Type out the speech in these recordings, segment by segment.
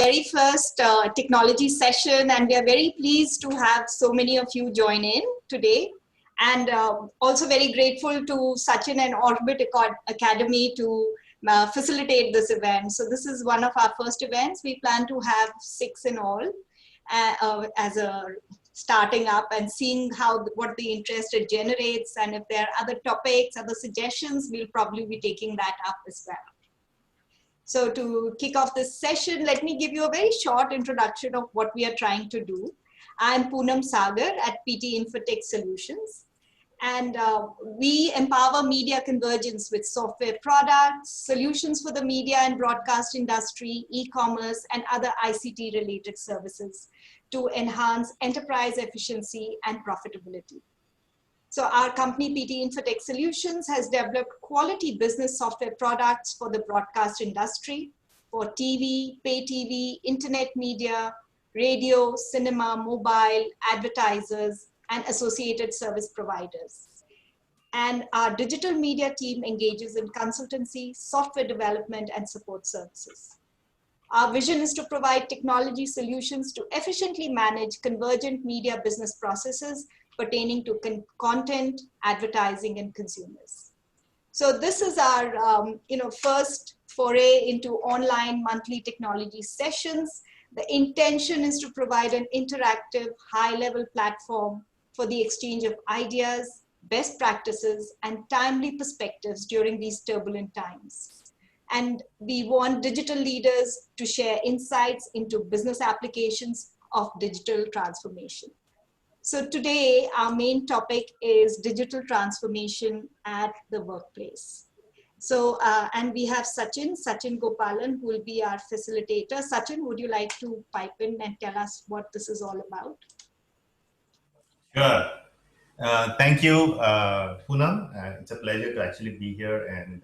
very first technology session, and we are very pleased to have so many of you join in today. And also very grateful to Sachin and Orbit Academy to facilitate this event. So this is one of our first events. We plan to have 6 in all as a starting up and seeing what the interest it generates. And if there are other topics, other suggestions, we'll probably be taking that up as well. So to kick off this session, let me give you a very short introduction of what we are trying to do. I'm Poonam Sagar at PT Infotech Solutions. And we empower media convergence with software products, solutions for the media and broadcast industry, e-commerce, and other ICT related services to enhance enterprise efficiency and profitability. So our company, PT Infotech Solutions, has developed quality business software products for the broadcast industry, for TV, pay TV, internet media, radio, cinema, mobile, advertisers, and associated service providers. And our digital media team engages in consultancy, software development, and support services. Our vision is to provide technology solutions to efficiently manage convergent media business processes pertaining to content, advertising, and consumers. So this is our first foray into online monthly technology sessions. The intention is to provide an interactive, high-level platform for the exchange of ideas, best practices, and timely perspectives during these turbulent times. And we want digital leaders to share insights into business applications of digital transformation. So today, our main topic is digital transformation at the workplace. So, and we have Sachin Gopalan, who will be our facilitator. Sachin, would you like to pipe in and tell us what this is all about? Sure. Thank you, Poonam. It's a pleasure to actually be here and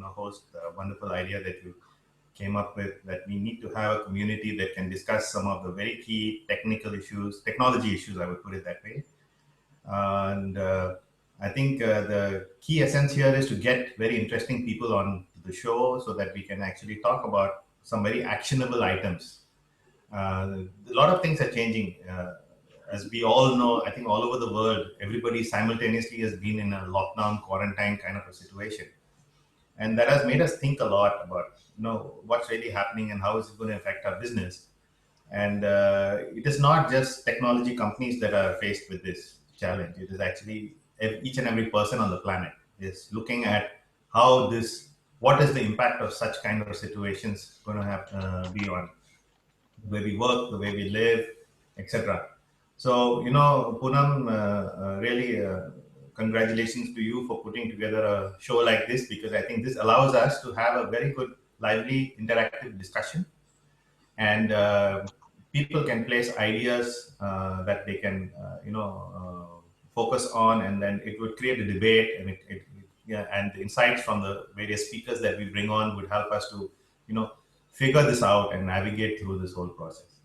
host a wonderful idea that you came up with, that we need to have a community that can discuss some of the very key technology issues, I would put it that way. And I think the key essence here is to get very interesting people on the show so that we can actually talk about some very actionable items. A lot of things are changing. As we all know, I think all over the world, everybody simultaneously has been in a lockdown, quarantine kind of a situation. And that has made us think a lot about, what's really happening and how is it going to affect our business. And it is not just technology companies that are faced with this challenge. It is actually each and every person on the planet is looking at what is the impact of such kind of situations going to have be on the way we work, the way we live, etc. So, Poonam, really congratulations to you for putting together a show like this, because I think this allows us to have a very good, lively, interactive discussion. And people can place ideas that they can, focus on, and then it would create a debate, and and the insights from the various speakers that we bring on would help us to, figure this out and navigate through this whole process.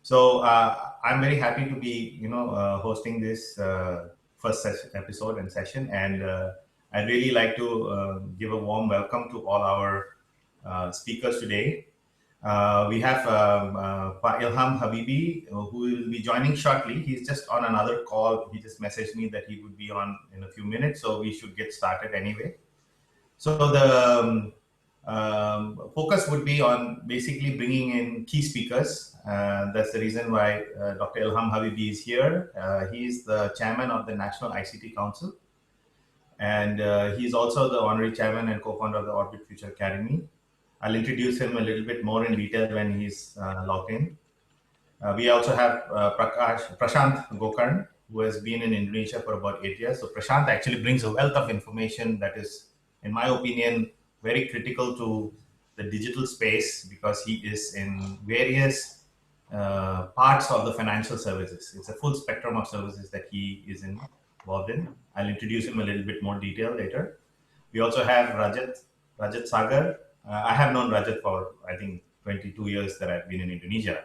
So I'm very happy to be, hosting this first episode and session, and I'd really like to give a warm welcome to all our speakers today. We have Ilham Habibie, who will be joining shortly. He's just on another call. He just messaged me that he would be on in a few minutes, so we should get started anyway. So the focus would be on basically bringing in key speakers. That's the reason why Dr. Ilham Habibie is here. He's the chairman of the National ICT Council, and he's also the honorary chairman and co-founder of the Orbit Future Academy. I'll introduce him a little bit more in detail when he's logged in. We also have Prashant Gokarn, who has been in Indonesia for about 8 years. So Prashant actually brings a wealth of information that is, in my opinion, very critical to the digital space, because he is in various parts of the financial services. It's a full spectrum of services that he is involved in. I'll introduce him a little bit more detail later. We also have Rajat Sagar. I have known Rajat for, I think, 22 years that I've been in Indonesia.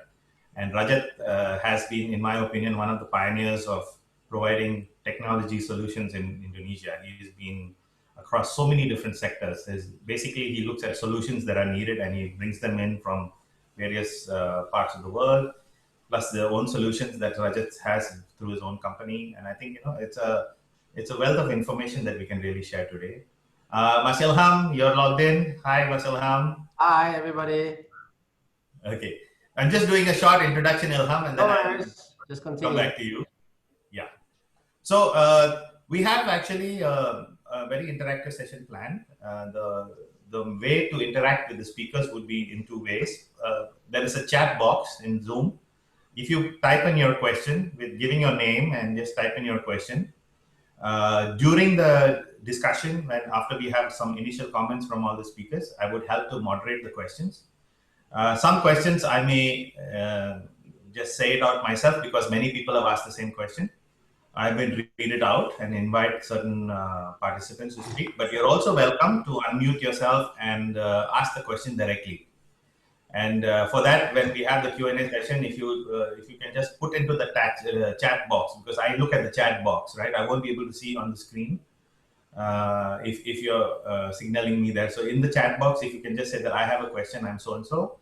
And Rajat has been, in my opinion, one of the pioneers of providing technology solutions in Indonesia. He's been across so many different sectors. Basically, he looks at solutions that are needed and he brings them in from various parts of the world, plus their own solutions that Rajat has through his own company. And I think it's a wealth of information that we can really share today. Mas Ilham, you're logged in. Hi, Mas Ilham. Hi, everybody. Okay, I'm just doing a short introduction, Ilham, and then I'll just continue. come back to you. Yeah. So we have actually a very interactive session planned. The way to interact with the speakers would be in two ways. There is a chat box in Zoom. If you type in your question with giving your name and just type in your question, during the discussion, and after we have some initial comments from all the speakers, I would help to moderate the questions. Some questions I may just say it out myself because many people have asked the same question. I will read it out and invite certain participants to speak, but you're also welcome to unmute yourself and ask the question directly. And for that, when we have the Q&A session, if you can just put into the chat box, because I look at the chat box, right? I won't be able to see on the screen if you're signaling me there. So in the chat box, if you can just say that I have a question, I'm so-and-so,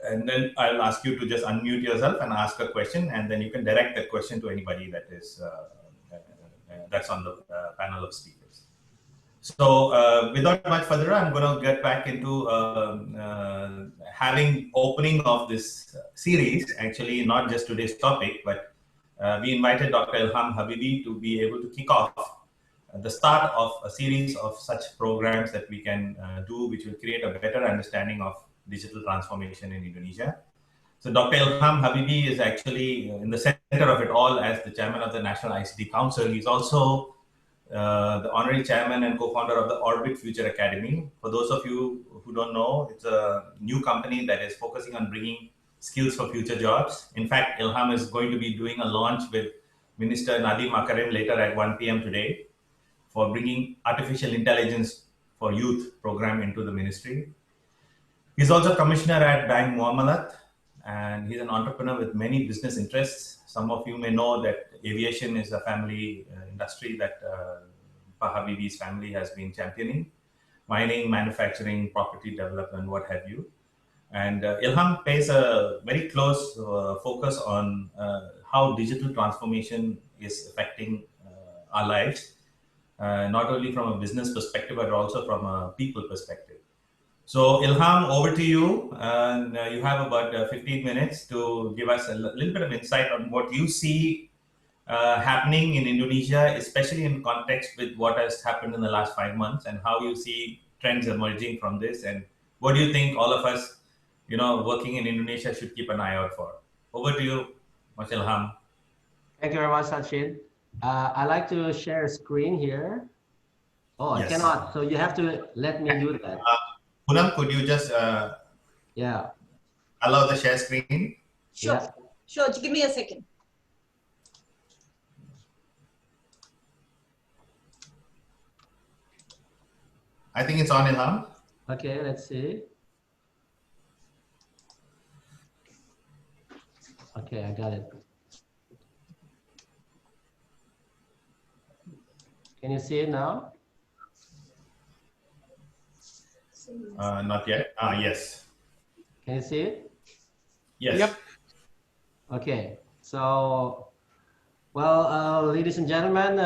and then I'll ask you to just unmute yourself and ask a question, and then you can direct that question to anybody that is that's on the panel of speakers. So without much further ado, I'm going to get back into having opening of this series. Actually, not just today's topic, but we invited Dr. Ilham Habibie to be able to kick off the start of a series of such programs that we can do, which will create a better understanding of digital transformation in Indonesia. So Dr. Ilham Habibie is actually in the center of it all as the chairman of the National ICT Council. He's also the honorary chairman and co-founder of the Orbit Future Academy. For those of you who don't know, it's a new company that is focusing on bringing skills for future jobs. In fact, Ilham is going to be doing a launch with Minister Nadiem Makarim later at 1 p.m. today for bringing artificial intelligence for youth program into the ministry. He's also commissioner at Bank Muamalat, and he's an entrepreneur with many business interests. Some of you may know that aviation is a family industry that Habibie's family has been championing. Mining, manufacturing, property development, what have you. And Ilham pays a very close focus on how digital transformation is affecting our lives, not only from a business perspective, but also from a people perspective. So Ilham, over to you. And you have about 15 minutes to give us a little bit of insight on what you see happening in Indonesia, especially in context with what has happened in the last 5 months and how you see trends emerging from this. And what do you think all of us, working in Indonesia should keep an eye out for? Over to you, Mas Ilham. Thank you very much, Sachin. I like to share a screen here. Oh, yes. I cannot. So you have to let me do that. Poonam, could you just allow the share screen? Sure. Yeah. Sure. Give me a second. I think it's on, Ilham. Okay, let's see. Okay, I got it. Can you see it now? Not yet. Yes. Can you see it? Yes. Yep. Okay. So, well, ladies and gentlemen,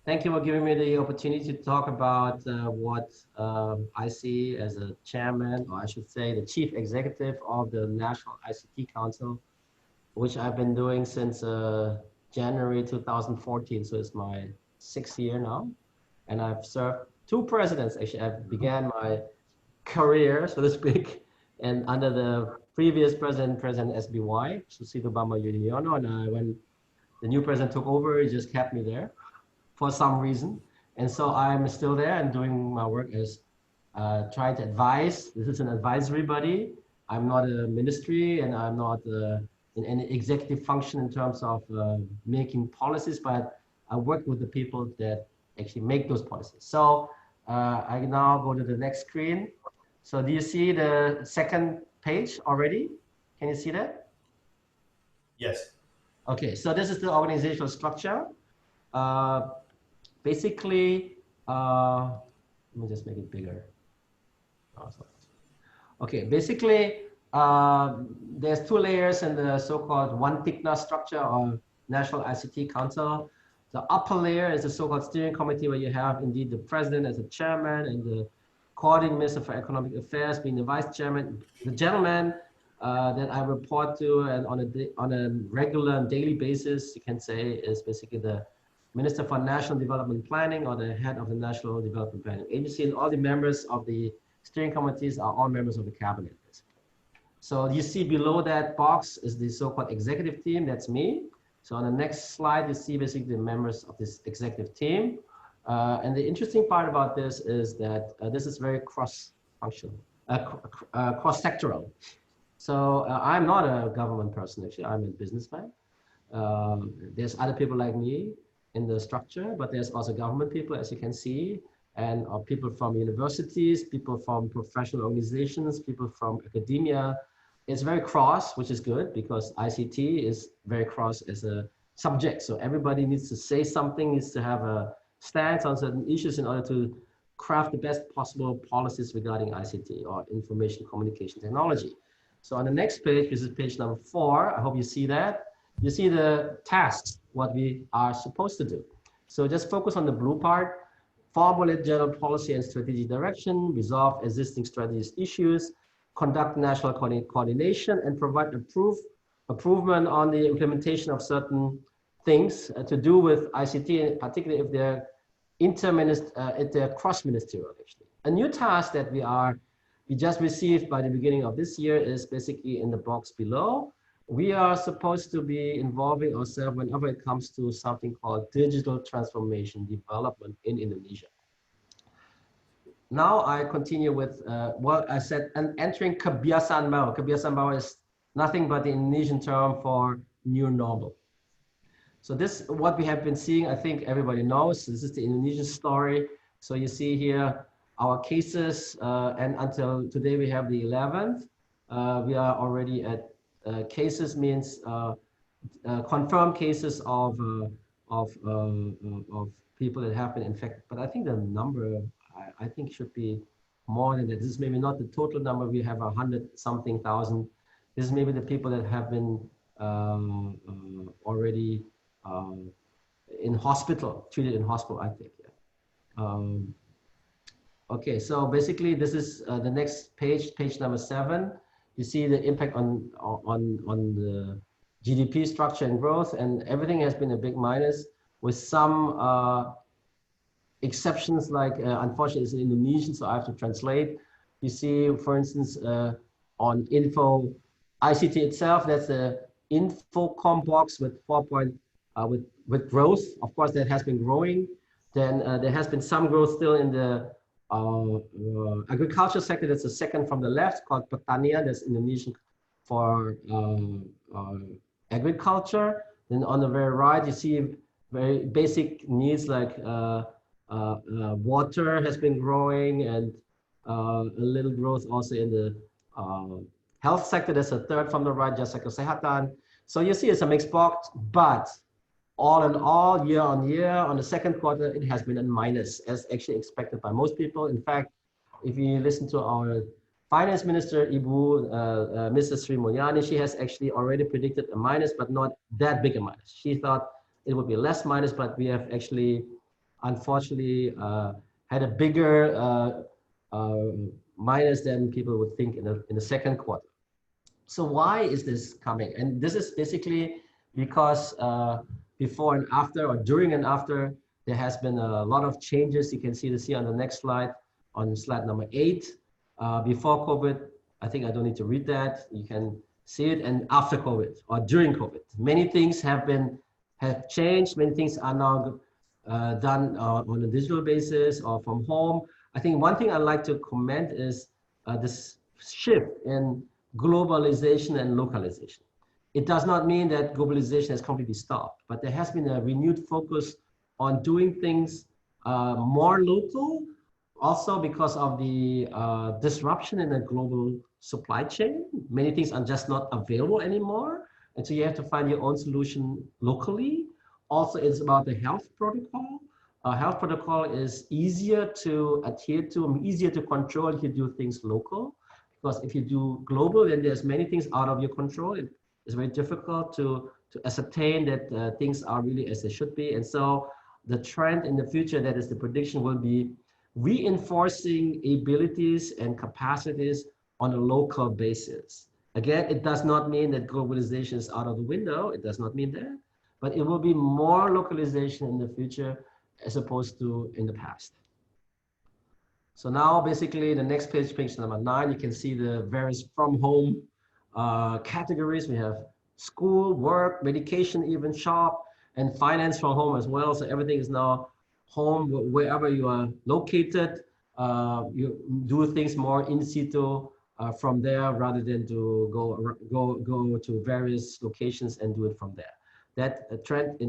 thank you for giving me the opportunity to talk about what I see as a chairman, or I should say the chief executive of the National ICT Council, which I've been doing since January 2014. So it's my 6th year now. And I've served 2 presidents. Actually, I began my career, so to speak, and under the previous president, President SBY, Susilo Bambang Yudhoyono, and when the new president took over, he just kept me there for some reason. And so I'm still there and doing my work as trying to advise. This is an advisory body. I'm not a ministry, and I'm not in any executive function in terms of making policies, but I work with the people that actually make those policies. So I now go to the next screen. So do you see the second page already? Can you see that? Yes. Okay, so this is the organizational structure. Basically, let me just make it bigger. Awesome. Okay, basically, there's two layers in the so-called Wantiknas structure or National ICT Council. The upper layer is the so-called steering committee, where you have indeed the president as a chairman and the coordinating minister for economic affairs being the vice chairman. The gentleman that I report to and on a regular and daily basis, you can say, is basically the Minister for National Development Planning or the head of the National Development Planning Agency, and all the members of the steering committees are all members of the cabinet. So you see below that box is the so-called executive team, that's me. So on the next slide, you see basically the members of this executive team. And the interesting part about this is that this is very cross-functional, cross-sectoral. So I'm not a government person, actually, I'm a businessman. There's other people like me in the structure, but there's also government people, as you can see, and people from universities, people from professional organizations, people from academia. It's very cross, which is good because ICT is very cross as a subject. So everybody needs to say something, needs to have a stance on certain issues in order to craft the best possible policies regarding ICT or information communication technology. So on the next page, this is page number 4. I hope you see that. You see the tasks, what we are supposed to do. So just focus on the blue part, formulate general policy and strategic direction, resolve existing strategies issues, conduct national coordination, and provide improvement on the implementation of certain things to do with ICT, particularly if they're if they're cross-ministerial, actually. A new task that we just received by the beginning of this year is basically in the box below. We are supposed to be involving ourselves whenever it comes to something called digital transformation development in Indonesia. Now I continue with what I said, and entering kebiasaan baru. Kebiasaan baru is nothing but the Indonesian term for new normal. So this, what we have been seeing, I think everybody knows, this is the Indonesian story. So you see here our cases, and until today we have the 11th. We are already at cases means confirmed cases of people that have been infected. But I think the number, I think should be more than that. This is maybe not the total number. We have 100-something thousand. This is maybe the people that have been already in hospital, treated in hospital, I think. Yeah. Okay, so basically this is the next page, page number 7. You see the impact on the GDP structure and growth, and everything has been a big minus, with some exceptions, like unfortunately it's in Indonesian, so I have to translate. You see, for instance, on info ICT itself, that's the Infocom box with with growth. Of course, that has been growing. Then there has been some growth still in the agriculture sector. That's the second from the left, called pertanian. That's Indonesian for agriculture. Then on the very right, you see very basic needs like water has been growing, and a little growth also in the health sector. That's a third from the right, jasa kesehatan. So you see it's a mixed box, but all in all, year on year, on the second quarter, it has been a minus, as actually expected by most people. In fact, if you listen to our finance minister, Mrs. Sri Mulyani, she has actually already predicted a minus, but not that big a minus. She thought it would be less minus, but we have actually, unfortunately, had a bigger minus than people would think in the second quarter. So why is this coming? And this is basically because before and after, or during and after, there has been a lot of changes. You can see on the next slide, on slide number 8. Before COVID, I think I don't need to read that. You can see it. And after COVID, or during COVID, many things have changed. Many things are now done on a digital basis or from home. I think one thing I'd like to comment is this shift in globalization and localization. It does not mean that globalization has completely stopped, but there has been a renewed focus on doing things more local, also because of the disruption in the global supply chain. Many things are just not available anymore, and so you have to find your own solution locally. Also, it's about the health protocol. Health protocol is easier to adhere to, easier to control if you do things local. because if you do global, then there's many things out of your control. It's very difficult to ascertain that things are really as they should be. And so the trend in the future, that is the prediction, will be reinforcing abilities and capacities on a local basis. Again, it does not mean that globalization is out of the window. It does not mean that, but it will be more localization in the future as opposed to in the past. So now basically the next page, page number 9, you can see the various from home categories. We have school, work, medication, even shop, and finance from home as well. So everything is now home, wherever you are located. You do things more in situ from there rather than to go to various locations and do it from there. That trend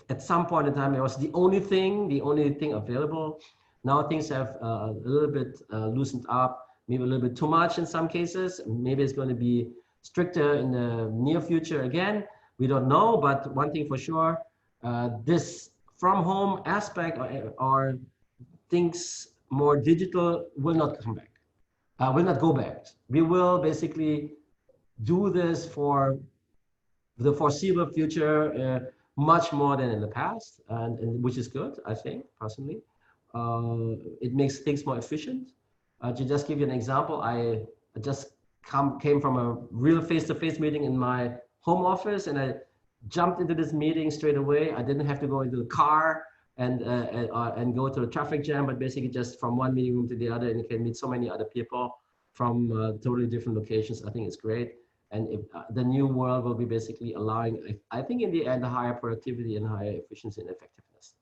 at some point in time, it was the only thing available. Now things have a little bit loosened up, maybe a little bit too much in some cases. Maybe it's going to be stricter in the near future again. We don't know, but one thing for sure, this from home aspect or things more digital will not come back, will not go back. We will basically do this for the foreseeable future much more than in the past, and which is good, I think, personally. It makes things more efficient. To just give you an example, I just came from a real face-to-face meeting in my home office, and I jumped into this meeting straight away. I didn't have to go into the car and go to the traffic jam, but basically just from one meeting room to the other, and you can meet so many other people from totally different locations. I think it's great. And if, the new world will be basically allowing, I think in the end, higher productivity and higher efficiency and effectiveness.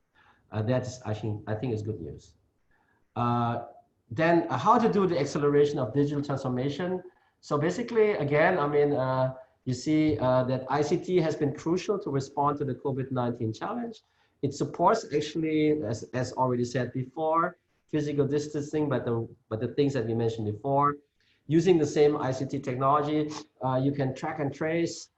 That's, I think is good news. Then how to do the acceleration of digital transformation. So basically, again, I mean, you see that ICT has been crucial to respond to the COVID-19 challenge. It supports actually, as already said before, physical distancing, but the things that we mentioned before. Using the same ICT technology, you can track and trace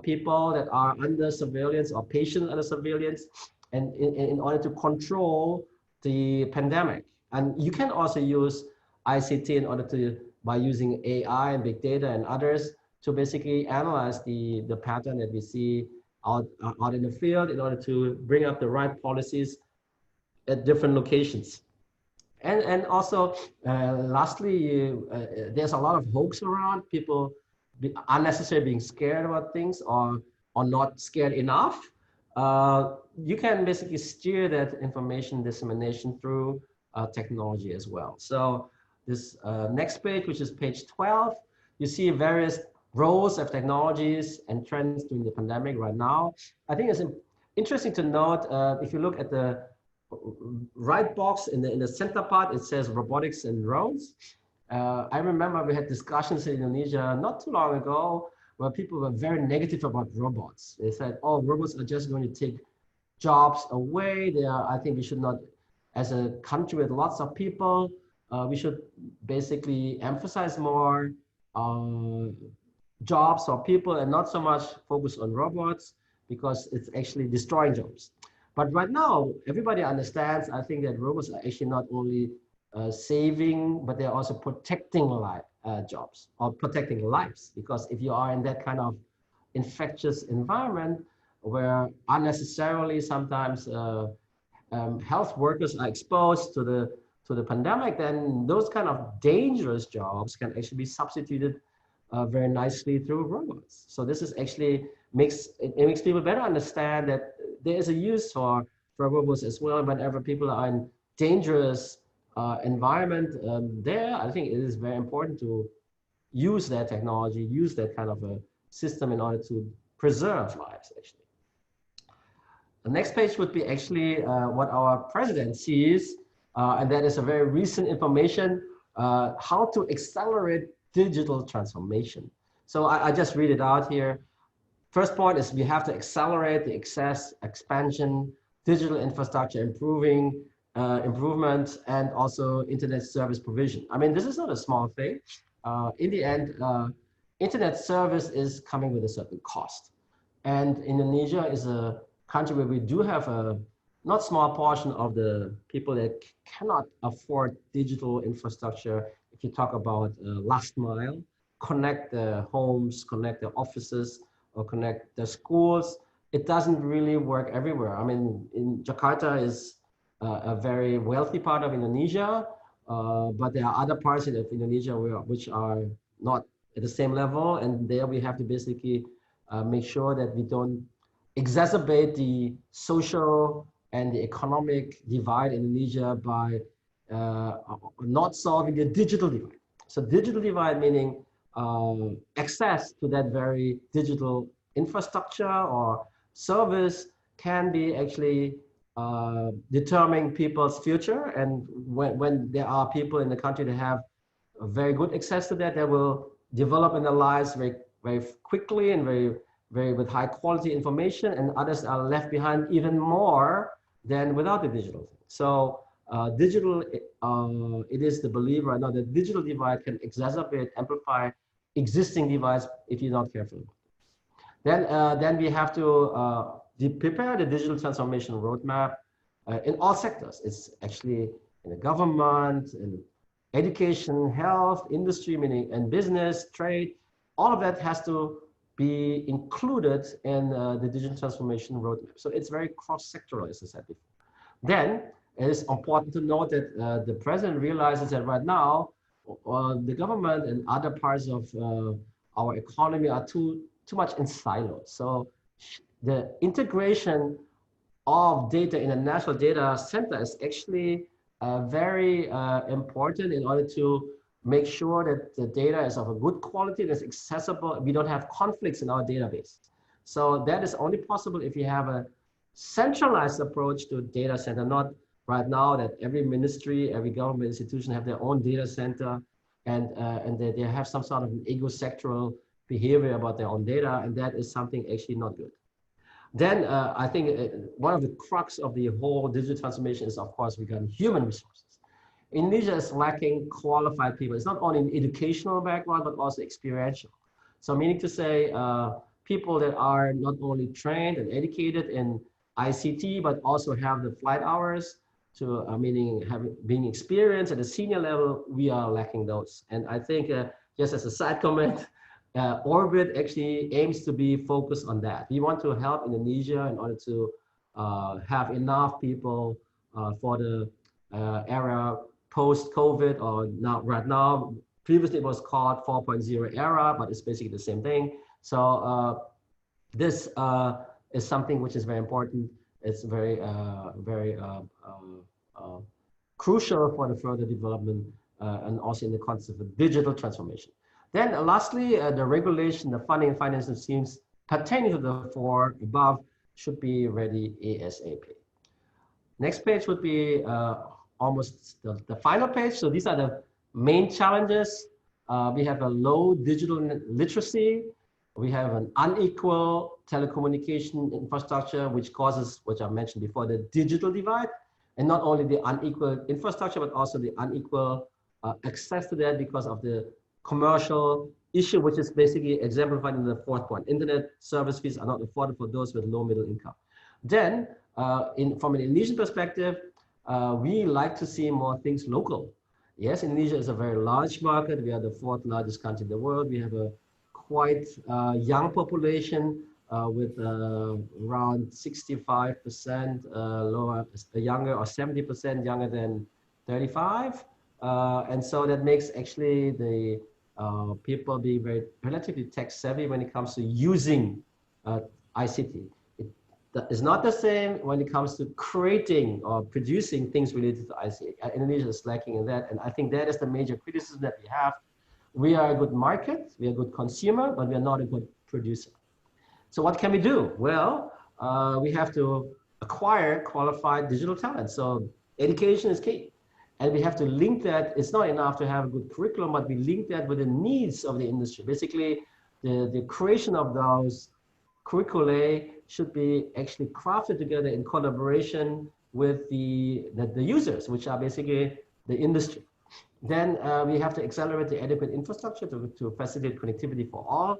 people that are under surveillance or patients under surveillance, and in order to control the pandemic. And you can also use ICT in order to, by using AI and big data and others, to basically analyze the pattern that we see out in the field in order to bring up the right policies at different locations. And also, lastly, there's a lot of hoax around, people unnecessarily being scared about things or not scared enough. You can basically steer that information dissemination through technology as well. So this next page, which is page 12, you see various roles of technologies and trends during the pandemic right now. I think it's interesting to note, if you look at the right box in the center part, it says robotics and drones. I remember we had discussions in Indonesia not too long ago where people were very negative about robots. They said, oh, robots are just going to take jobs away. I think we should not, as a country with lots of people, we should basically emphasize more jobs for people and not so much focus on robots because it's actually destroying jobs. But right now, everybody understands, I think, that robots are actually not only saving, but they're also protecting jobs or protecting lives. Because if you are in that kind of infectious environment where unnecessarily sometimes health workers are exposed to the pandemic, then those kind of dangerous jobs can actually be substituted very nicely through robots. So this is actually makes people better understand that there is a use for robots as well. Whenever people are in dangerous environment there, I think it is very important to use that technology, use that kind of a system in order to preserve lives, actually. The next page would be actually what our president sees, and that is a very recent information, how to accelerate digital transformation. So I just read it out here. First point is we have to accelerate the expansion, digital infrastructure improvement, and also internet service provision. I mean, this is not a small thing. In the end, internet service is coming with a certain cost. And Indonesia is a country where we do have a not small portion of the people that cannot afford digital infrastructure if you talk about last mile, connect the homes, connect the offices, or connect the schools, it doesn't really work everywhere. I mean, in Jakarta is a very wealthy part of Indonesia, but there are other parts of Indonesia which are not at the same level, and there we have to basically make sure that we don't exacerbate the social and the economic divide in Indonesia by not solving the digital divide. So digital divide meaning access to that very digital infrastructure or service can be actually determining people's future. And when there are people in the country that have a very good access to that, they will develop in their lives very, very quickly and very with high quality information, and others are left behind even more than without the digital thing. So digital, it is the belief right now that digital divide can exacerbate, amplify existing divides if you're not careful. Then we have to prepare the digital transformation roadmap in all sectors. It's actually in the government, in education, health, industry, meaning and business, trade. All of that has to be included in the digital transformation roadmap. So it's very cross-sectoral, as I said before. Then it is important to note that the president realizes that right now, the government and other parts of our economy are too much in silos. So the integration of data in a national data center is actually very important in order to make sure that the data is of a good quality, that's accessible. We don't have conflicts in our database. So that is only possible if you have a centralized approach to data center, not right now that every ministry, every government institution have their own data center, and they have some sort of an ego-sectoral behavior about their own data, and that is something actually not good. Then I think one of the crux of the whole digital transformation is, of course, regarding human resources. Indonesia is lacking qualified people. It's not only an educational background, but also experiential. So meaning to say, people that are not only trained and educated in ICT, but also have the flight hours to, meaning being experienced at a senior level, we are lacking those. And I think, just as a side comment, Orbit actually aims to be focused on that. We want to help Indonesia in order to have enough people for the era post-COVID, or now, right now, previously it was called 4.0 era, but it's basically the same thing. So this is something which is very important. It's very, crucial for the further development and also in the concept of digital transformation. Then lastly, the regulation, the funding and financing schemes pertaining to the four above should be ready ASAP. Next page would be almost the final page. So these are the main challenges. We have a low digital literacy. We have an unequal telecommunication infrastructure, which causes, which I mentioned before, the digital divide. And not only the unequal infrastructure, but also the unequal access to that because of the commercial issue, which is basically exemplified in the fourth point. Internet service fees are not affordable for those with low middle income. Then, from an Indonesian perspective, we like to see more things local. Yes, Indonesia is a very large market. We are the fourth largest country in the world. We have a quite young population with around 65% younger, or 70% younger than 35. And so that makes actually the people be very relatively tech savvy when it comes to using ICT. It's not the same when it comes to creating or producing things related to ICT. Indonesia is lacking in that, and I think that is the major criticism that we have. We are a good market, we are a good consumer, but we are not a good producer. So what can we do? Well, we have to acquire qualified digital talent. So education is key. And we have to link that. It's not enough to have a good curriculum, but we link that with the needs of the industry. Basically, the creation of those curriculae should be actually crafted together in collaboration with the users, which are basically the industry. Then we have to accelerate the adequate infrastructure to facilitate connectivity for all.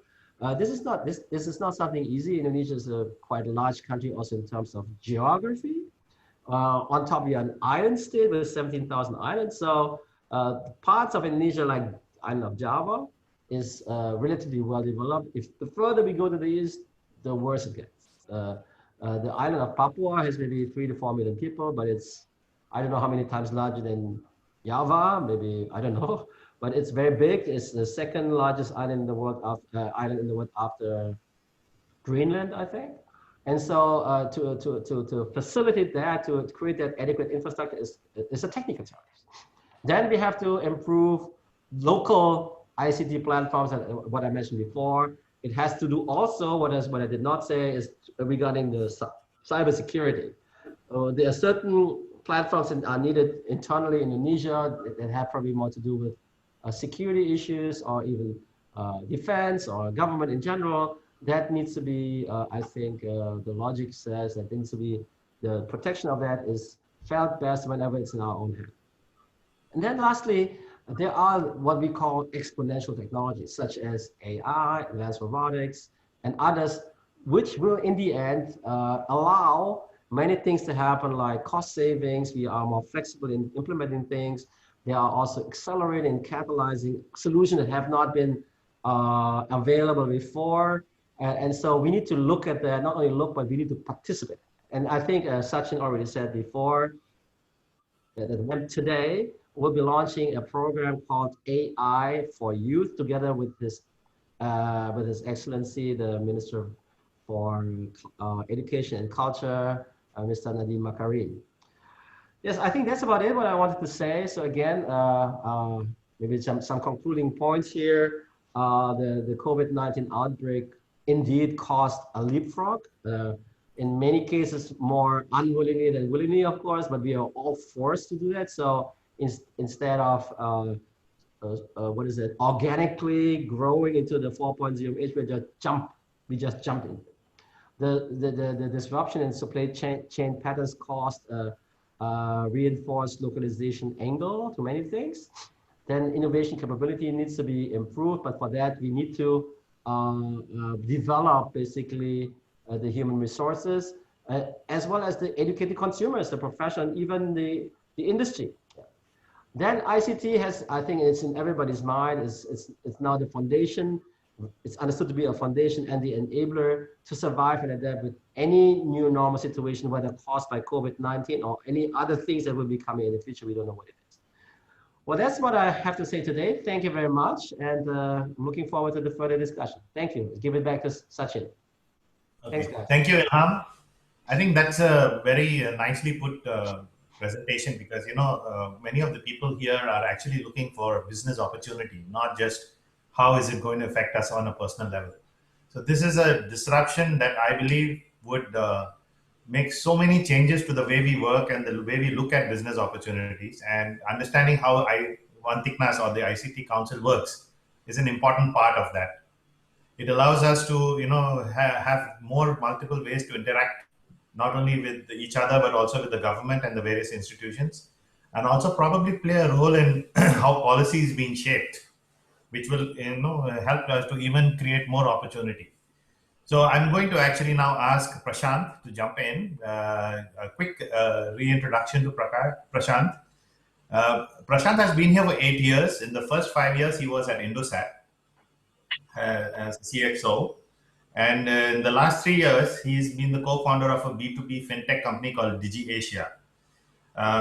This is not something easy. Indonesia is a quite large country also in terms of geography. On top, we are an island state with 17,000 islands. So Parts of Indonesia, like island of Java, is relatively well developed. If the further we go to the east, the worse it gets. The island of Papua has maybe 3 to 4 million people, but it's, I don't know how many times larger than Java, maybe, I don't know, but it's very big. It's the second largest island in the world after Greenland, I think. And so to facilitate that, to create that adequate infrastructure is a technical challenge. Then we have to improve local ICT platforms, and what I mentioned before. It has to do also what I did not say is regarding the cybersecurity. There are certain platforms that are needed internally in Indonesia that have probably more to do with security issues or even defense or government in general. That needs to be, I think, the logic says that needs to be, the protection of that is felt best whenever it's in our own hand. And then lastly, there are what we call exponential technologies, such as AI, advanced robotics, and others, which will in the end allow many things to happen, like cost savings. We are more flexible in implementing things. They are also accelerating and catalyzing solutions that have not been available before. And so we need to look at that, not only look, but we need to participate. And I think Sachin already said before that today we'll be launching a program called AI for Youth together with His Excellency, the Minister for Education and Culture, Mr. Nadiem Makarim. Yes, I think that's about it, what I wanted to say. So again, maybe some concluding points here. The COVID-19 outbreak indeed caused a leapfrog. In many cases, more unwillingly than willingly, of course, but we are all forced to do that. So instead of organically growing into the 4.0 age, we just jumped in. The disruption in supply chain patterns caused reinforced localization angle to many things. Then innovation capability needs to be improved, but for that we need to develop basically the human resources, as well as the educated consumers, the profession, even the industry. Then ICT has, I think it's in everybody's mind, it's now the foundation. It's understood to be a foundation and the enabler to survive and adapt with any new normal situation, whether caused by COVID-19 or any other things that will be coming in the future. We don't know what it is. Well, that's what I have to say today. Thank you very much. And I'm looking forward to the further discussion. Thank you. Give it back to Sachin. Okay. Thanks, guys. Thank you, Ilham. I think that's a very nicely put presentation, because many of the people here are actually looking for business opportunity, not just how is it going to affect us on a personal level. So this is a disruption that I believe would make so many changes to the way we work and the way we look at business opportunities, and understanding how Wantiknas or the ICT Council works is an important part of that. It allows us to have more multiple ways to interact, not only with each other, but also with the government and the various institutions, and also probably play a role in how policy is being shaped, which will help us to even create more opportunity. So I'm going to actually now ask Prashant to jump in. A quick reintroduction to Prashant. Prashant has been here for 8 years. In the first 5 years, he was at Indosat as CXO. And in the last 3 years, he's been the co-founder of a B2B fintech company called DigiAsia,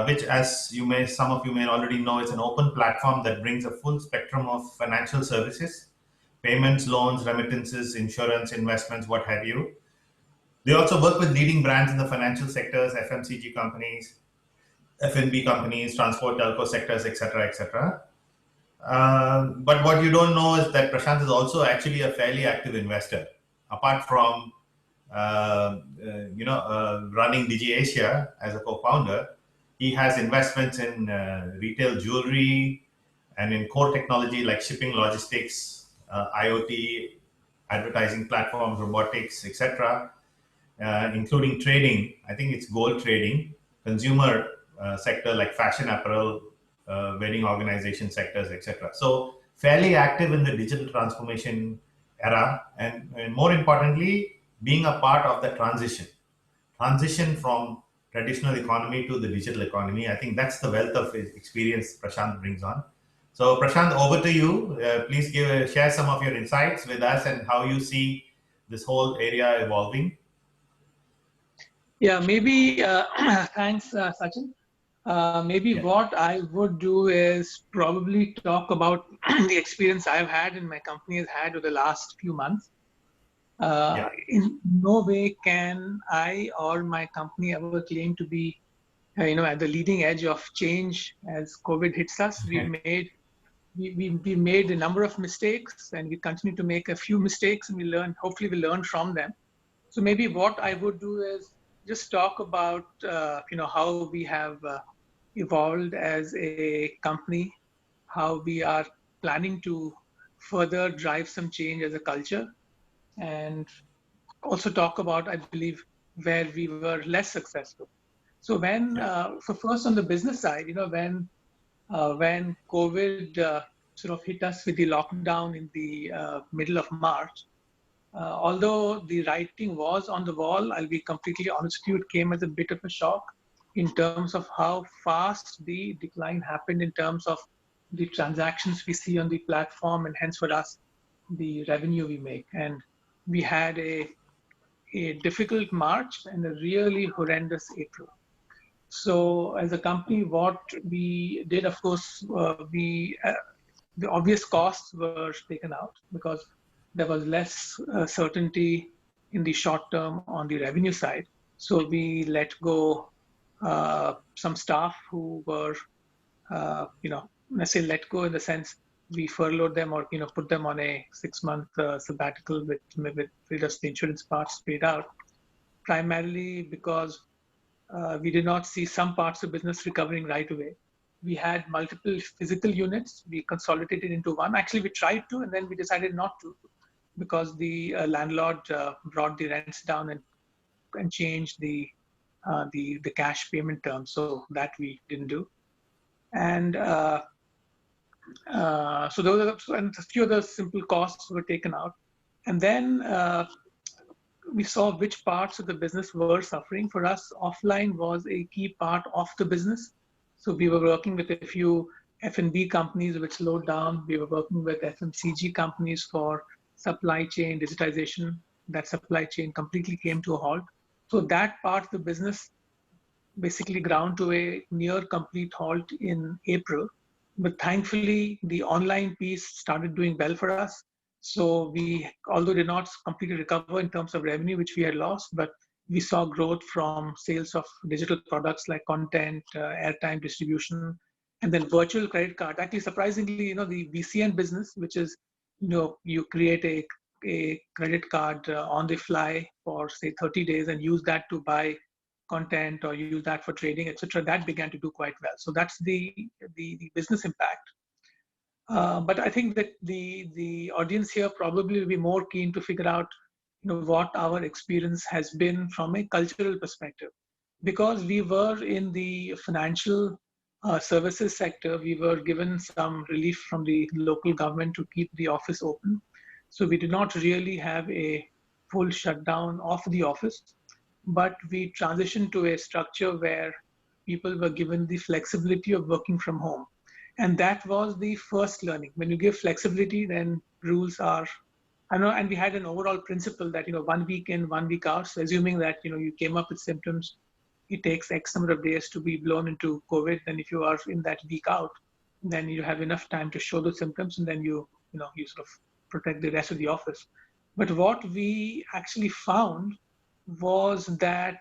which, as some of you may already know, is an open platform that brings a full spectrum of financial services, payments, loans, remittances, insurance, investments, what have you. They also work with leading brands in the financial sectors, FMCG companies, F&B companies, transport, telco sectors, etc., etc. But what you don't know is that Prashant is also actually a fairly active investor. Apart from running DigiAsia as a co-founder, he has investments in retail jewelry and in core technology like shipping, logistics, IoT, advertising platforms, robotics, etc., including trading. I think it's gold trading, consumer sector like fashion apparel, wedding organization sectors, etc. So fairly active in the digital transformation era, and more importantly, being a part of the transition from traditional economy to the digital economy. I think that's the wealth of experience Prashant brings on. So Prashant, over to you. Please share some of your insights with us and how you see this whole area evolving. Yeah, maybe, thanks, Sachin. Maybe what I would do is probably talk about the experience I've had and my company has had over the last few months. In no way can I or my company ever claim to be, at the leading edge of change as COVID hits us. We made a number of mistakes, and we continue to make a few mistakes, and hopefully we learn from them. So maybe what I would do is just talk about, how we have evolved as a company, how we are planning to further drive some change as a culture, and also talk about, I believe, where we were less successful. So so first on the business side, when COVID sort of hit us with the lockdown in the middle of March, although the writing was on the wall, I'll be completely honest with you, it came as a bit of a shock in terms of how fast the decline happened in terms of the transactions we see on the platform, and hence for us, the revenue we make. And we had a difficult March and a really horrendous April. So as a company, what we did, of course, the obvious costs were taken out because there was less certainty in the short term on the revenue side. So we let go some staff who were, let's say let go in the sense we furloughed them or put them on a 6-month sabbatical with just the insurance parts paid out, primarily because we did not see some parts of business recovering right away. We had multiple physical units. We consolidated into one. Actually, we tried to, and then we decided not to, because the landlord brought the rents down and changed the cash payment terms. So that we didn't do. And so those and a few other simple costs were taken out. And then we saw which parts of the business were suffering. For us, offline was a key part of the business. So we were working with a few F&B companies which slowed down. We were working with FMCG companies for supply chain digitization. That supply chain completely came to a halt. So that part of the business basically ground to a near complete halt in April. But thankfully, the online piece started doing well for us. So we, although did not completely recover in terms of revenue, which we had lost, but we saw growth from sales of digital products like content, airtime distribution, and then virtual credit card. Actually, surprisingly, the VCN business, which is, you create a credit card on the fly for say 30 days and use that to buy content or use that for trading, etc. That began to do quite well. So that's the business impact. But I think that the audience here probably will be more keen to figure out, what our experience has been from a cultural perspective, because we were in the financial services sector. We were given some relief from the local government to keep the office open. So we did not really have a full shutdown of the office, but we transitioned to a structure where people were given the flexibility of working from home. And that was the first learning. When you give flexibility, then rules are, and we had an overall principle that, 1 week in, 1 week out. So assuming that, you came up with symptoms, it takes X number of days to be blown into COVID. Then if you are in that week out, then you have enough time to show the symptoms, and then you sort of protect the rest of the office. But what we actually found was that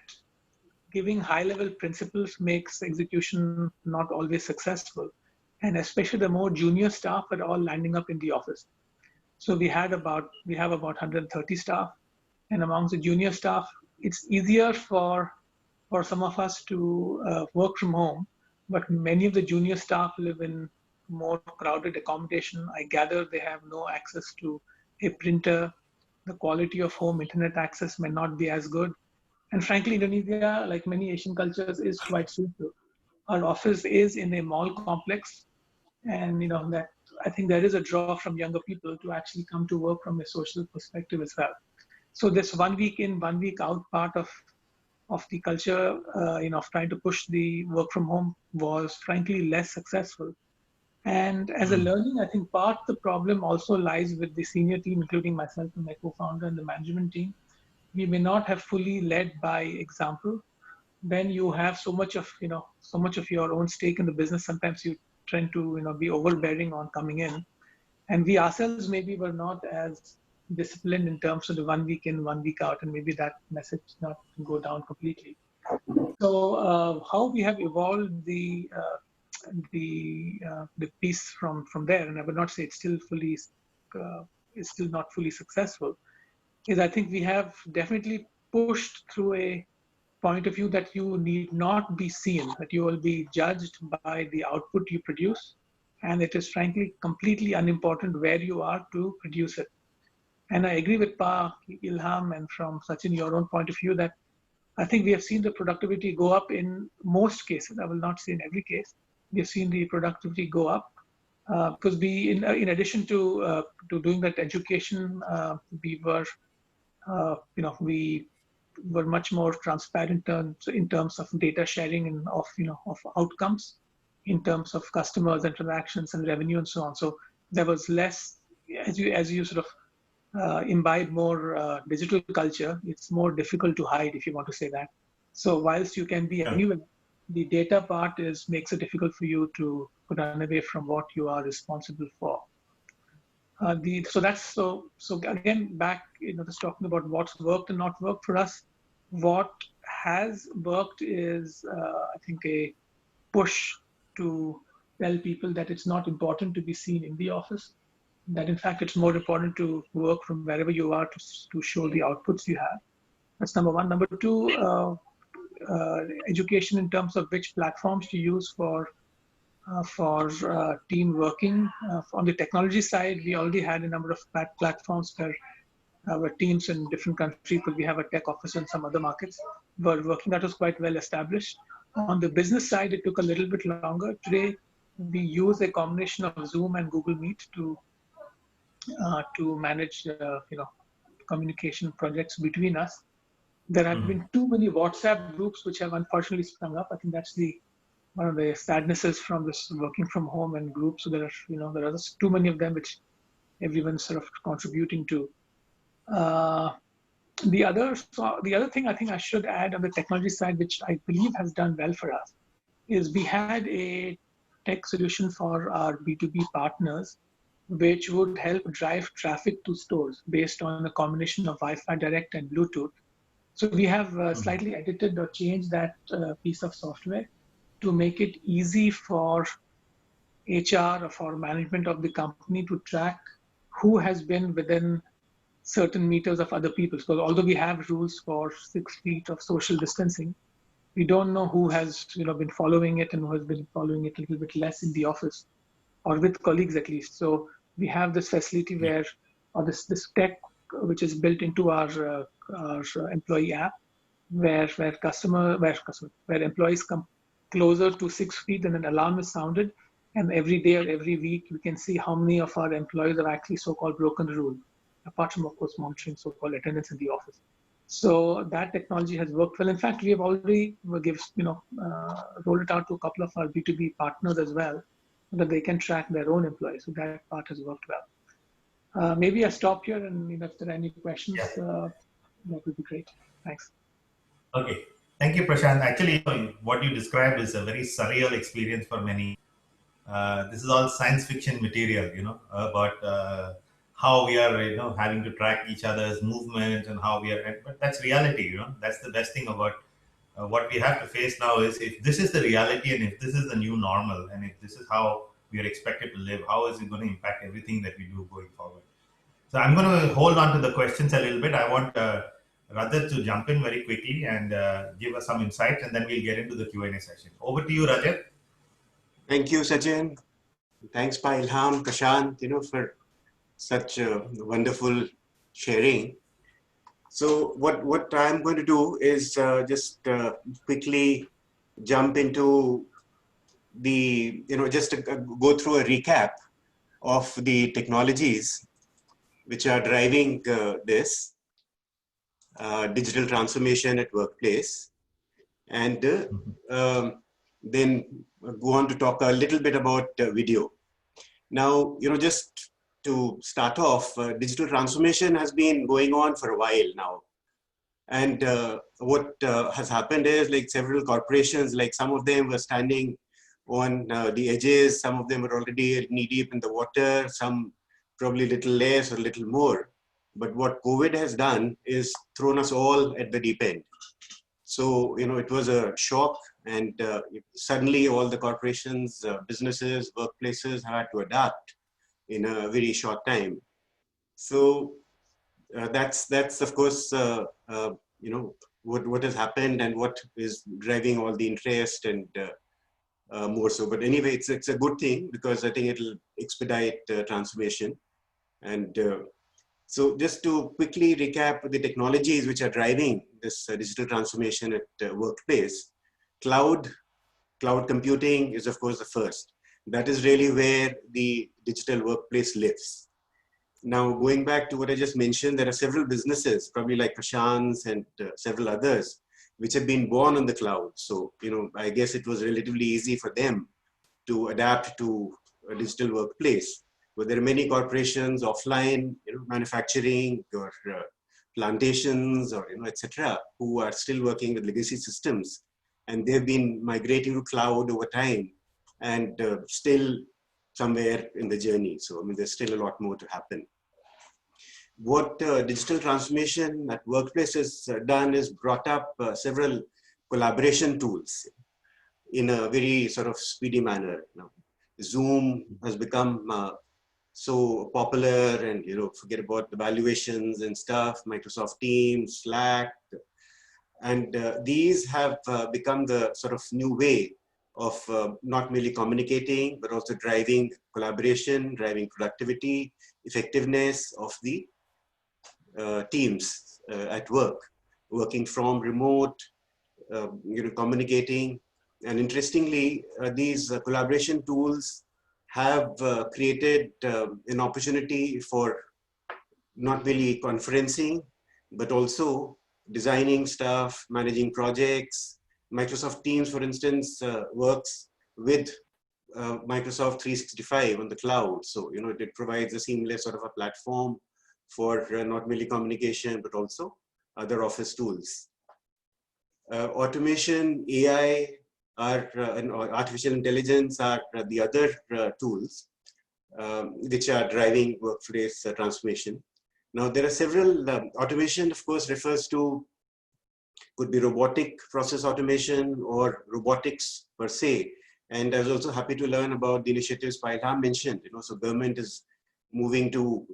giving high-level principles makes execution not always successful. And especially the more junior staff are all landing up in the office. So we have about 130 staff, and amongst the junior staff, it's easier for some of us to work from home, but many of the junior staff live in more crowded accommodation. I gather they have no access to a printer. The quality of home internet access may not be as good. And frankly, Indonesia, like many Asian cultures, is quite simple. Our office is in a mall complex, and that I think there is a draw from younger people to actually come to work from a social perspective as well. So this 1 week in, 1 week out part of the culture, of trying to push the work from home was frankly less successful. And as a learning, I think part of the problem also lies with the senior team, including myself and my co-founder and the management team. We may not have fully led by example. When you have so much of your own stake in the business, sometimes you tend to be overbearing on coming in, and we ourselves maybe were not as disciplined in terms of the 1 week in, 1 week out, and maybe that message not go down completely. So how we have evolved the piece from there, and I would not say it's still not fully successful, is I think we have definitely pushed through a point of view that you need not be seen, that you will be judged by the output you produce, and it is frankly completely unimportant where you are to produce it. And I agree with Ilham, and from Sachin, your own point of view, that I think we have seen the productivity go up in most cases. I will not say in every case. We have seen the productivity go up because we, in addition to doing that education, we were, we were much more transparent in terms of data sharing and of outcomes, in terms of customers, interactions, and revenue, and so on. So there was less, as you sort of imbibe more digital culture, it's more difficult to hide, if you want to say that. So whilst you can be anywhere, the data part makes it difficult for you to run away from what you are responsible for. So again, back, just talking about what's worked and not worked for us. What has worked is, I think, a push to tell people that it's not important to be seen in the office, that in fact it's more important to work from wherever you are to show the outputs you have. That's number one. Number two, education in terms of which platforms to use for team working. On the technology side, we already had a number of platforms where our teams in different countries, because we have a tech office in some other markets, were working. That was quite well established. On the business side, it took a little bit longer. Today, we use a combination of Zoom and Google Meet to manage communication projects between us. There have been too many WhatsApp groups which have unfortunately sprung up. I think that's one of the sadnesses from this working from home and groups. So there are just too many of them which everyone's sort of contributing to. The other thing I think I should add on the technology side, which I believe has done well for us, is we had a tech solution for our B2B partners, which would help drive traffic to stores based on a combination of Wi-Fi Direct and Bluetooth. So we have slightly edited or changed that piece of software to make it easy for HR or for management of the company to track who has been within certain meters of other people. So although we have rules for 6 feet of social distancing, we don't know who has been following it and who has been following it a little bit less in the office or with colleagues at least. So we have this facility where, or this tech which is built into our employee app, where employees come closer to 6 feet and an alarm is sounded, and every day or every week we can see how many of our employees have actually so-called broken the rule, apart from, of course, monitoring so-called attendance in the office. So that technology has worked well. In fact, we have already rolled it out to a couple of our B2B partners as well, so that they can track their own employees. So that part has worked well. Maybe I stop here, and if there are any questions, that would be great. Thanks. Okay. Thank you, Prashant. Actually, what you described is a very surreal experience for many. This is all science fiction material, about how we are, having to track each other's movements and how we are. But that's reality, That's the best thing about what we have to face now is if this is the reality and if this is the new normal and if this is how we are expected to live, how is it going to impact everything that we do going forward? So I'm going to hold on to the questions a little bit. I want Rajat to jump in very quickly and give us some insights, and then we'll get into the Q&A session. Over to you, Rajat. Thank you, Sachin. Thanks, Ilham, Prashant, for such wonderful sharing. So what I'm going to do is just quickly jump into the, just to go through a recap of the technologies which are driving this digital transformation at workplace. and then go on to talk a little bit about video. Now, just to start off, digital transformation has been going on for a while now. And what has happened is, like, several corporations, like some of them were standing on the edges, some of them were already knee deep in the water, some probably a little less or a little more. But what COVID has done is thrown us all at the deep end. So, it was a shock, and suddenly all the corporations, businesses, workplaces had to adapt in a very short time. So that's of course, what has happened and what is driving all the interest, and more so. But anyway, it's a good thing, because I think it'll expedite transformation. And so just to quickly recap the technologies which are driving this digital transformation at workplace, cloud computing is of course the first. That is really where the digital workplace lives. Now, going back to what I just mentioned, there are several businesses, probably like Prashant's and several others, which have been born on the cloud. So, I guess it was relatively easy for them to adapt to a digital workplace. But there are many corporations offline, manufacturing or plantations or, etc., who are still working with legacy systems. And they've been migrating to cloud over time, and still somewhere in the journey. So, there's still a lot more to happen. What digital transformation at workplace has done is brought up several collaboration tools in a very sort of speedy manner. Zoom has become so popular, and forget about the valuations and stuff, Microsoft Teams, Slack, and these have become the sort of new way of not merely communicating, but also driving collaboration, driving productivity, effectiveness of the teams at work, working from remote, communicating. And interestingly, these collaboration tools have created an opportunity for not merely conferencing, but also designing stuff, managing projects. Microsoft Teams, for instance, works with Microsoft 365 on the cloud. So, it provides a seamless sort of a platform for not merely communication, but also other office tools. Automation, AI, and artificial intelligence are the other tools which are driving workplace transformation. Now, there are several, automation, of course, refers to, could be robotic process automation or robotics per se. And I was also happy to learn about the initiatives Ilham mentioned. So government is moving to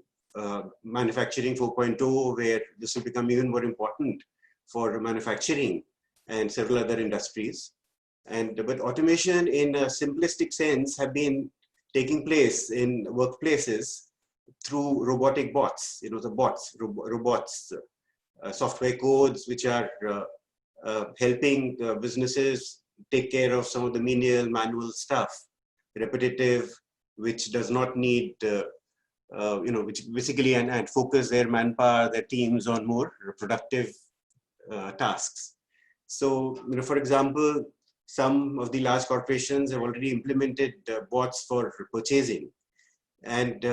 manufacturing 4.0, where this will become even more important for manufacturing and several other industries. But automation in a simplistic sense have been taking place in workplaces through robotic bots, the robots, software codes, which are helping businesses take care of some of the menial manual stuff, repetitive, which does not need, which basically and focus their manpower, their teams on more productive tasks. So, for example, some of the large corporations have already implemented bots for purchasing. And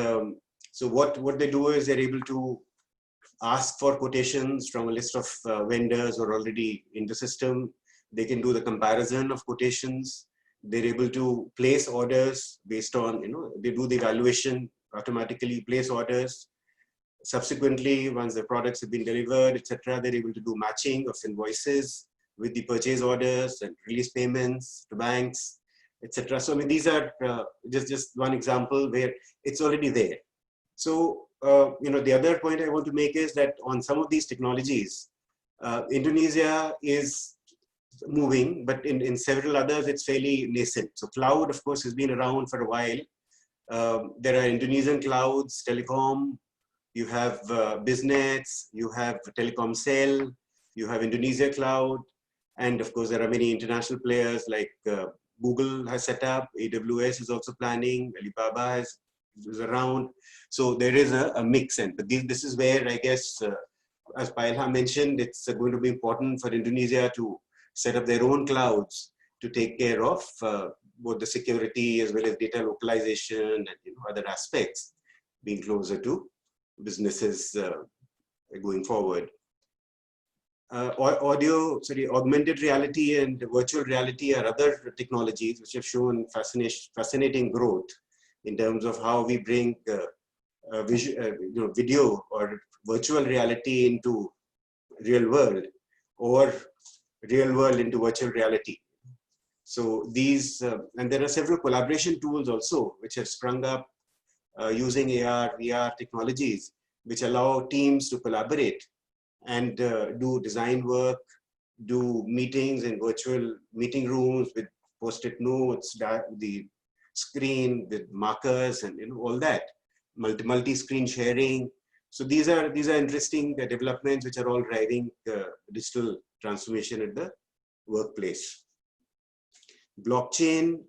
so what they do is they're able to ask for quotations from a list of vendors who are already in the system. They can do the comparison of quotations. They're able to place orders based on, they do the evaluation, automatically place orders. Subsequently, once the products have been delivered, etc., they're able to do matching of invoices with the purchase orders and release payments to banks, etc. So, these are just one example where it's already there. So, the other point I want to make is that on some of these technologies, Indonesia is moving, but in several others, it's fairly nascent. So cloud, of course, has been around for a while. There are Indonesian clouds, telecom, you have BizNets, you have Telkomsel, you have Indonesia Cloud, and of course, there are many international players like Google has set up, AWS is also planning, Alibaba is around. So there is a mix, and but this is where I guess, as Ilham mentioned, it's going to be important for Indonesia to set up their own clouds to take care of both the security as well as data localization and other aspects, being closer to businesses going forward. Augmented reality and virtual reality are other technologies which have shown fascinating growth in terms of how we bring video or virtual reality into real world, or real world into virtual reality. So these, and there are several collaboration tools also which have sprung up using AR, VR technologies, which allow teams to collaborate and do design work, do meetings in virtual meeting rooms with post-it notes, the screen with markers, and all that, multi-screen sharing. So these are interesting developments which are all driving digital transformation at the workplace. Blockchain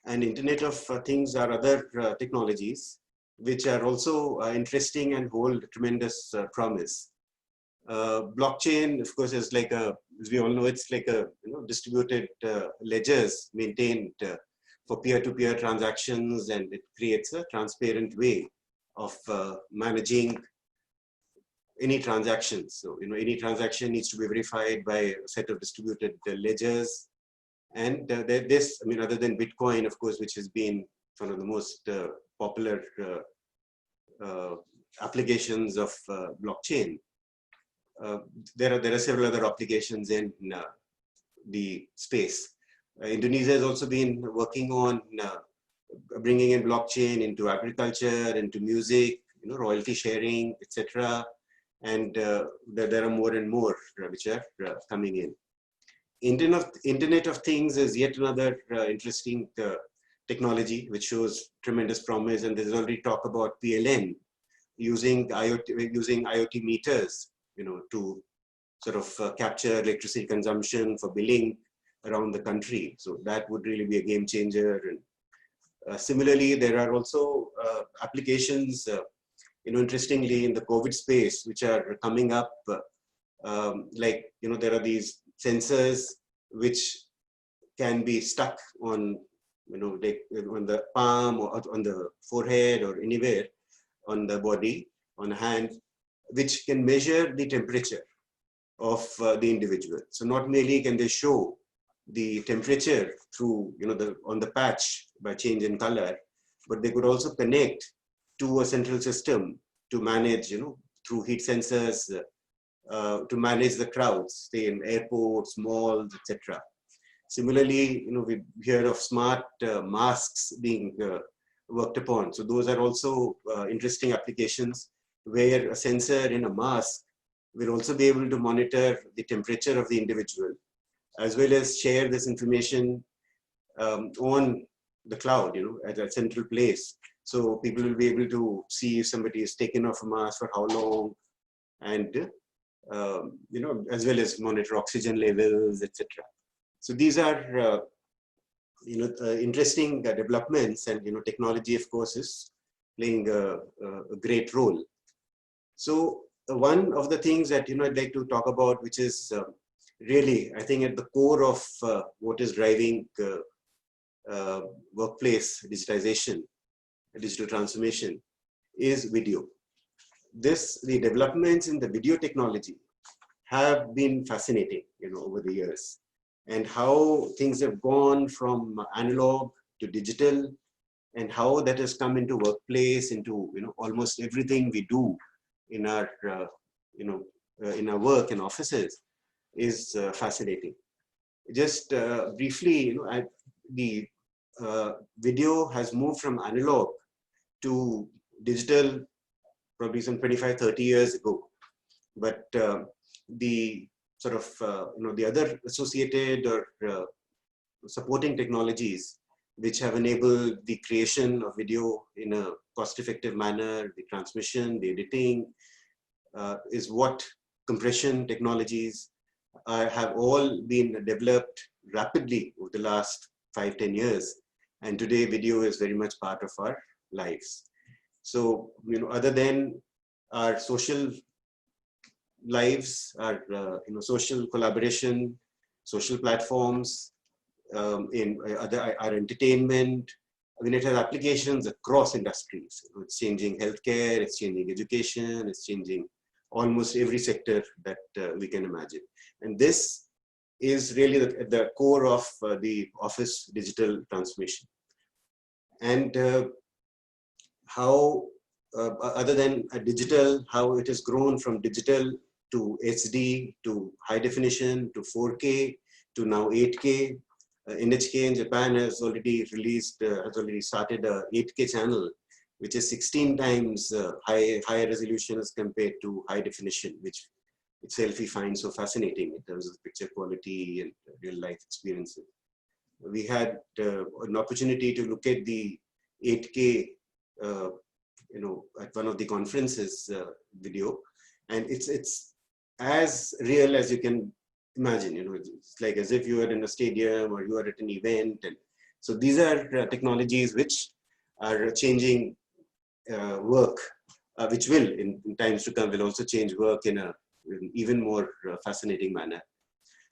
and Internet of Things are other technologies which are also interesting and hold tremendous promise. Blockchain, of course, is like as we all know, it's like a distributed ledgers maintained for peer-to-peer transactions, and it creates a transparent way of managing any transactions. So any transaction needs to be verified by a set of distributed ledgers. And this, other than Bitcoin, of course, which has been one of the most popular applications of blockchain. There are several other applications in the space. Indonesia has also been working on bringing in blockchain into agriculture, into music, royalty sharing, etc. And there are more and more which are coming in. Internet of Things is yet another interesting technology which shows tremendous promise, and there's already talk about PLN using IoT meters, to sort of capture electricity consumption for billing around the country. So that would really be a game changer. And similarly, there are also applications, interestingly, in the COVID space, which are coming up. Like there are these sensors which can be stuck on, like on the palm or on the forehead or anywhere on the body, on the hand, which can measure the temperature of the individual. So not merely can they show the temperature through, on the patch by change in color, but they could also connect to a central system to manage, through heat sensors, to manage the crowds, say in airports, malls, etc. Similarly, we hear of smart masks being worked upon. So those are also interesting applications where a sensor in a mask will also be able to monitor the temperature of the individual, as well as share this information on the cloud, at a central place. So people will be able to see if somebody is taken off a mask for how long, and as well as monitor oxygen levels, etc. So these are interesting developments, and technology, of course, is playing a great role. So one of the things that I'd like to talk about, which is really, I think, at the core of what is driving workplace digitization, digital transformation, is video. The developments in the video technology have been fascinating, over the years, and how things have gone from analog to digital, and how that has come into workplace, into almost everything we do in our in our work and offices, is fascinating. Just briefly, the video has moved from analog to digital probably some 25-30 years ago, but the sort of the other associated or supporting technologies which have enabled the creation of video in a cost-effective manner, the transmission, the editing, is what compression technologies have all been developed rapidly over the last 5-10 years. And today video is very much part of our lives. So, other than our social lives, our social collaboration, social platforms, in other our entertainment. I mean, it has applications across industries. It's changing healthcare, it's changing education, it's changing almost every sector that we can imagine. And this is really the core of the office digital transformation. And how, other than digital, how it has grown from digital to HD to high definition to 4K to now 8K. NHK in Japan has already released, has already started a 8K channel, which is 16 times higher resolution as compared to high definition, which itself we find so fascinating in terms of picture quality and real life experiences. We had an opportunity to look at the 8K, at one of the conferences video, and it's as real as you can imagine. It's like as if you are in a stadium or you are at an event. And so these are technologies which are changing work, which will in times to come will also change work in an even more fascinating manner.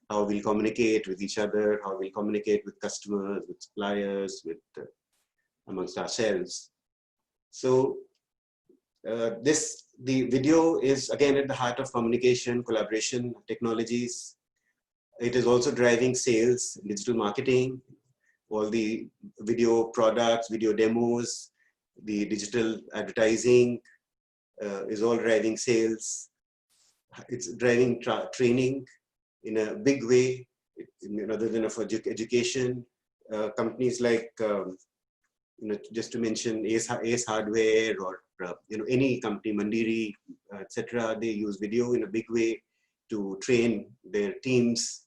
How we'll communicate with each other, how we'll communicate with customers, with suppliers, with amongst ourselves. So the video is again at the heart of communication, collaboration technologies. It is also driving sales, digital marketing, all the video products, video demos, the digital advertising is all driving sales. It's driving training in a big way, other than for education. Companies like, just to mention Ace Hardware or any company, Mandiri, etc. They use video in a big way to train their teams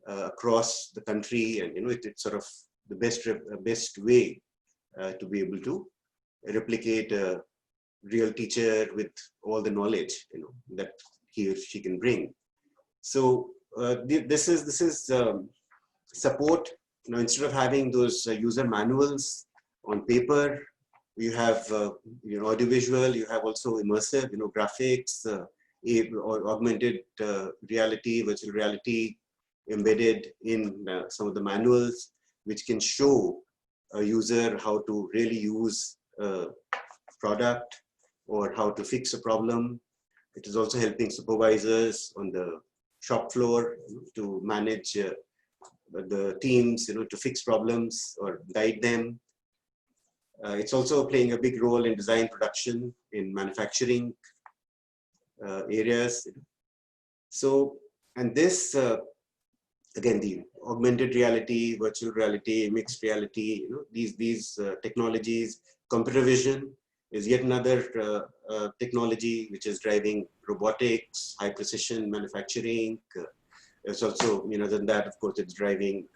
across the country, and it's sort of the best way to be able to replicate a real teacher with all the knowledge that he or she can bring. So this is support. Instead of having those user manuals on paper, you have audiovisual. You have also immersive, graphics, or augmented reality, virtual reality embedded in some of the manuals, which can show a user how to really use a product or how to fix a problem. It is also helping supervisors on the shop floor to manage the teams, to fix problems or guide them. It's also playing a big role in design production, in manufacturing areas. So, and this, again, the augmented reality, virtual reality, mixed reality, these technologies, computer vision is yet another technology which is driving robotics, high precision manufacturing. It's also, than that, of course, it's driving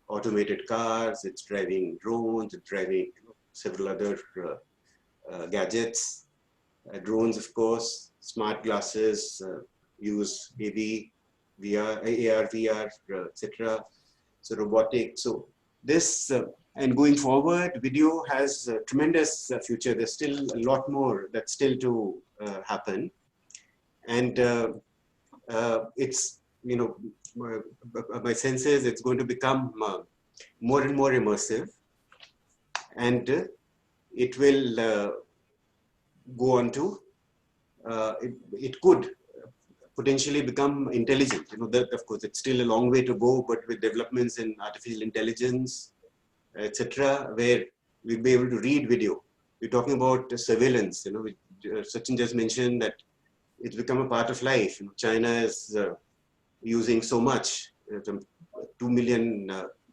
automated cars, it's driving drones, it's driving several other gadgets. Drones, of course, smart glasses, use AV, VR, AR, VR, etc. So robotics. So this, and going forward, video has a tremendous future. There's still a lot more that's still to happen. And it's, my sense is it's going to become more and more immersive. And it will go on to, it could potentially become intelligent. That of course it's still a long way to go, but with developments in artificial intelligence, etc., where we'll be able to read video. We're talking about surveillance. Sachin just mentioned that it's become a part of life. China is using so much,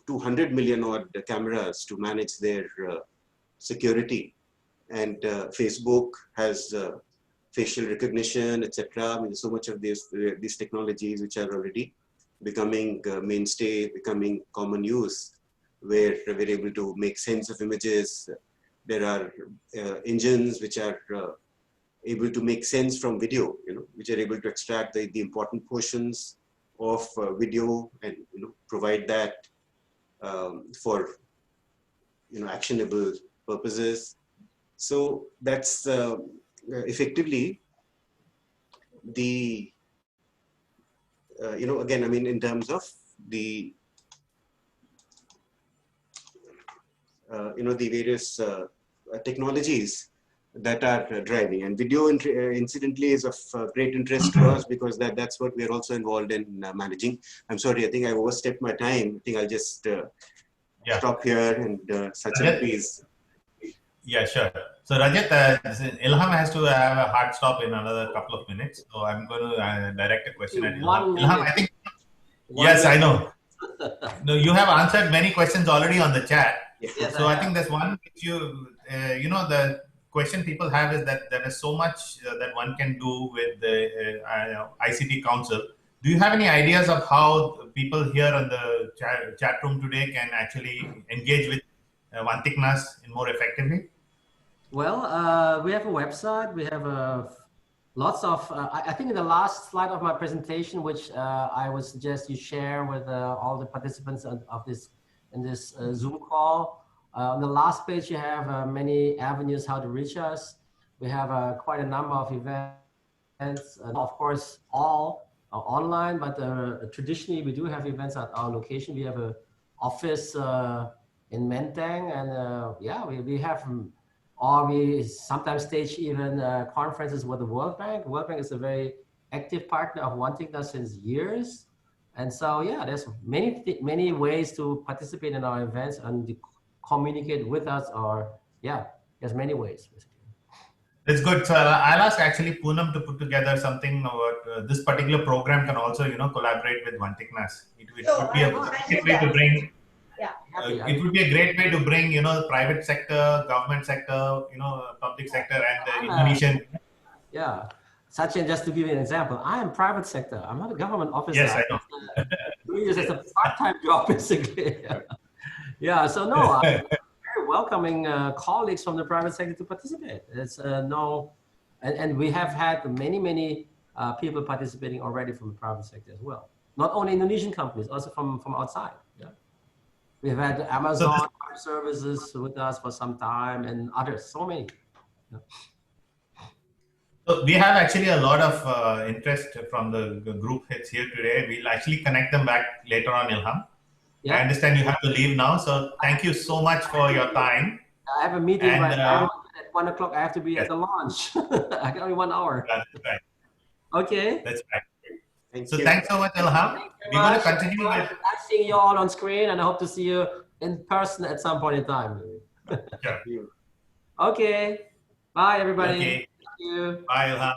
200 million odd cameras to manage their security, and Facebook has facial recognition, etc. I mean, so much of these technologies which are already becoming mainstay, becoming common use, where we're able to make sense of images. There are engines which are able to make sense from video, which are able to extract the important portions of video and provide that for actionable purposes. So that's effectively the again, I mean, in terms of the the various technologies that are driving. And video, incidentally, is of great interest to us because that's what we're also involved in managing. I'm sorry, I think I overstepped my time. I think I'll just stop here and Sachin, please. Yeah, sure. So Rajat, Ilham has to have a hard stop in another couple of minutes. So I'm going to direct a question at Ilham. Ilham, I think, yes, I know. No, you have answered many questions already on the chat. Yes, So I think there's one which the question people have is that there is so much that one can do with the ICT Council. Do you have any ideas of how people here on the chat room today can actually engage with Wantiknas more effectively? Well, we have a website. We have lots of, I think in the last slide of my presentation, which I would suggest you share with all the participants of this Zoom call. On the last page, you have many avenues how to reach us. We have quite a number of events, of course, all online, but traditionally we do have events at our location. We have an office in Menteng, and yeah, we have, or we sometimes stage even conferences with the World Bank. World Bank is a very active partner of Wantiknas since years. And so, yeah, there's many ways to participate in our events and communicate with us, or yeah, there's many ways. It's good. So I'll ask actually Poonam to put together something about this particular program can also, collaborate with Wantiknas. It would be a great way to bring. Yeah. It would be a great way to bring, the private sector, government sector, public sector, and the Indonesian. Yeah. Sachin, just to give you an example, I am private sector. I'm not a government officer. Yes, I know. Doing this as a part-time job, basically. Yeah, so no, I'm very welcoming colleagues from the private sector to participate. It's and we have had many people participating already from the private sector as well. Not only Indonesian companies, also from outside. Yeah. We've had Amazon services with us for some time and others, so many. Yeah. So we have actually a lot of interest from the group heads here today. We'll actually connect them back later on, Ilham. Yeah. I understand you have to leave now, so thank you so much for your time. I have a meeting right now at 1 o'clock. I have to be at the launch. I got only 1 hour. That's right. Okay. That's right. Thanks so much, Ilham. We're going to continue with. I'm seeing you all on screen, and I hope to see you in person at some point in time. Sure. Okay. Bye, everybody. Okay. You. Bye, Ilham.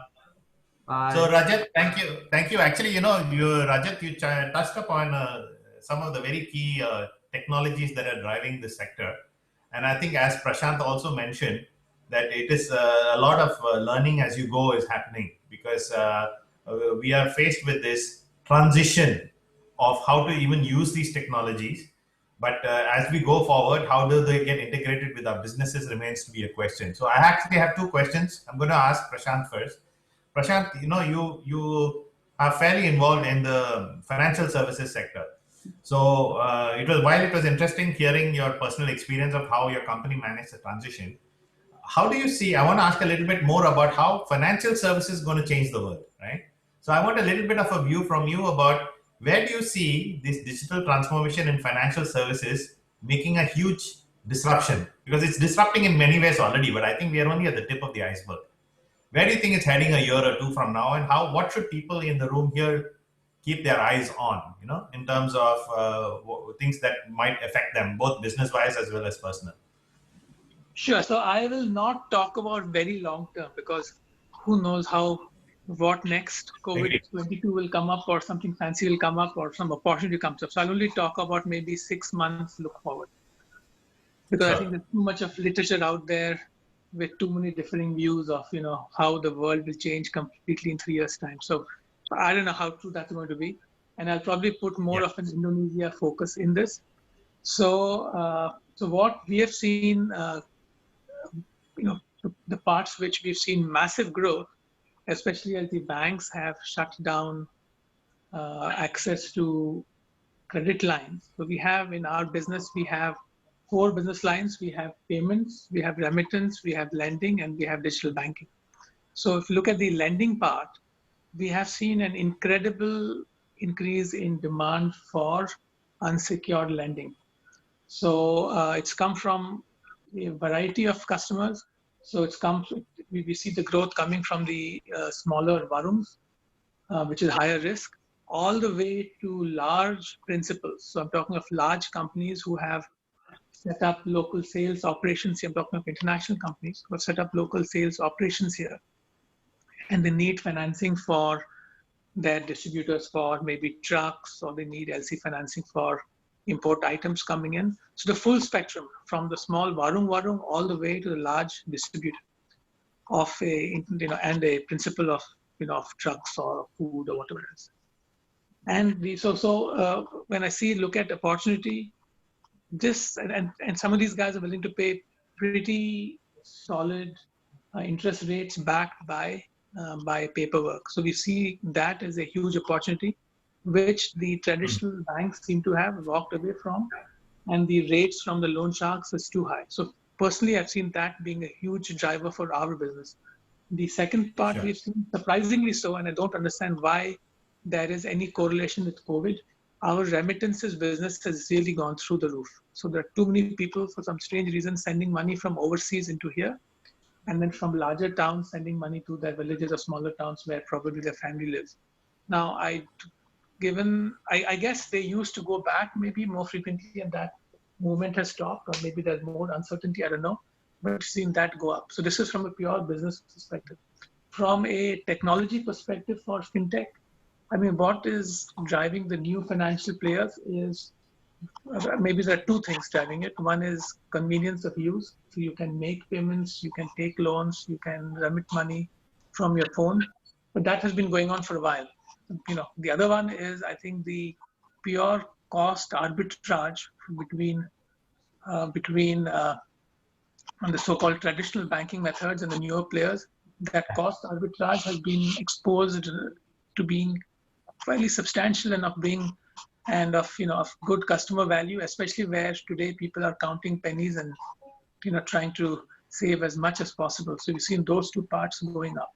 Bye. So Rajat, thank you. Actually, Rajat, you touched upon some of the very key technologies that are driving this sector, and I think as Prashant also mentioned, that it is a lot of learning as you go is happening, because we are faced with this transition of how to even use these technologies. But as we go forward, how do they get integrated with our businesses remains to be a question. So I actually have two questions. I'm going to ask Prashant first. Prashant, you are fairly involved in the financial services sector. So while it was interesting hearing your personal experience of how your company managed the transition, how do you see, I want to ask a little bit more about how financial services is going to change the world, right? So I want a little bit of a view from you about where do you see this digital transformation in financial services making a huge disruption? Because it's disrupting in many ways already, but I think we are only at the tip of the iceberg. Where do you think it's heading a year or two from now, and what should people in the room here keep their eyes on, in terms of things that might affect them, both business-wise as well as personal? Sure. So I will not talk about very long term, because who knows what next COVID-22 will come up, or something fancy will come up, or some opportunity comes up. So I'll only talk about maybe 6 months look forward, because I think there's too much of literature out there with too many differing views of how the world will change completely in 3 years' time. So I don't know how true that's going to be, and I'll probably put more of an Indonesia focus in this. So what we have seen, the parts which we've seen massive growth, especially as the banks have shut down access to credit lines. So we have in our business, we have 4 business lines. We have payments, we have remittance, we have lending, and we have digital banking. So if you look at the lending part, we have seen an incredible increase in demand for unsecured lending. So it's come from a variety of customers. So we see the growth coming from the smaller varums, which is higher risk, all the way to large principals. So I'm talking of large companies who have set up local sales operations here. I'm talking of international companies who have set up local sales operations here. And they need financing for their distributors for maybe trucks, or they need LC financing for import items coming in. So the full spectrum, from the small varum all the way to the large distributor of and a principal of of trucks or food or whatever it is. And when I look at opportunity, this and some of these guys are willing to pay pretty solid interest rates backed by paperwork. So we see that as a huge opportunity, which the traditional banks seem to have walked away from, and the rates from the loan sharks is too high. So personally, I've seen that being a huge driver for our business. The second part we've seen, surprisingly so, and I don't understand why there is any correlation with COVID. Our remittances business has really gone through the roof. So there are too many people, for some strange reason, sending money from overseas into here, and then from larger towns sending money to their villages or smaller towns where probably their family lives. Now, I guess they used to go back maybe more frequently, and that movement has stopped, or maybe there's more uncertainty, I don't know, but we've seen that go up. So this is from a pure business perspective. From a technology perspective for fintech, I mean, what is driving the new financial players is, maybe there are two things driving it. One is convenience of use. So you can make payments, you can take loans, you can remit money from your phone, but that has been going on for a while. The other one is, I think, the pure cost arbitrage between on the so-called traditional banking methods and the newer players. That cost arbitrage has been exposed to being fairly substantial and of good customer value, especially where today people are counting pennies and trying to save as much as possible. So we've seen those two parts going up.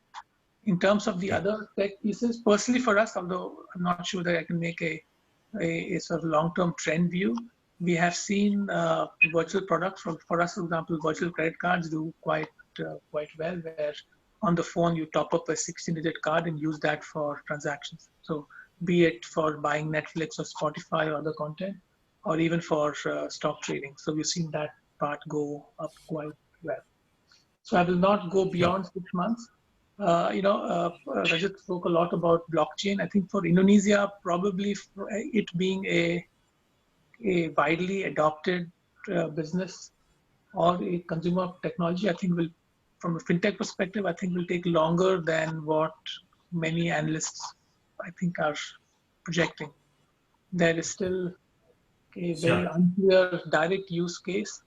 In terms of the other tech pieces, personally for us, although I'm not sure that I can make a sort of long-term trend view, we have seen virtual products. For us, for example, virtual credit cards do quite well, where on the phone you top up a 16-digit card and use that for transactions. So be it for buying Netflix or Spotify or other content, or even for stock trading. So we've seen that part go up quite well. So I will not go beyond 6 months. Rajat spoke a lot about blockchain. I think for Indonesia, probably for it being a widely adopted business or a consumer technology, I think from a fintech perspective, I think will take longer than what many analysts, I think, are projecting. There is still a very unclear direct use case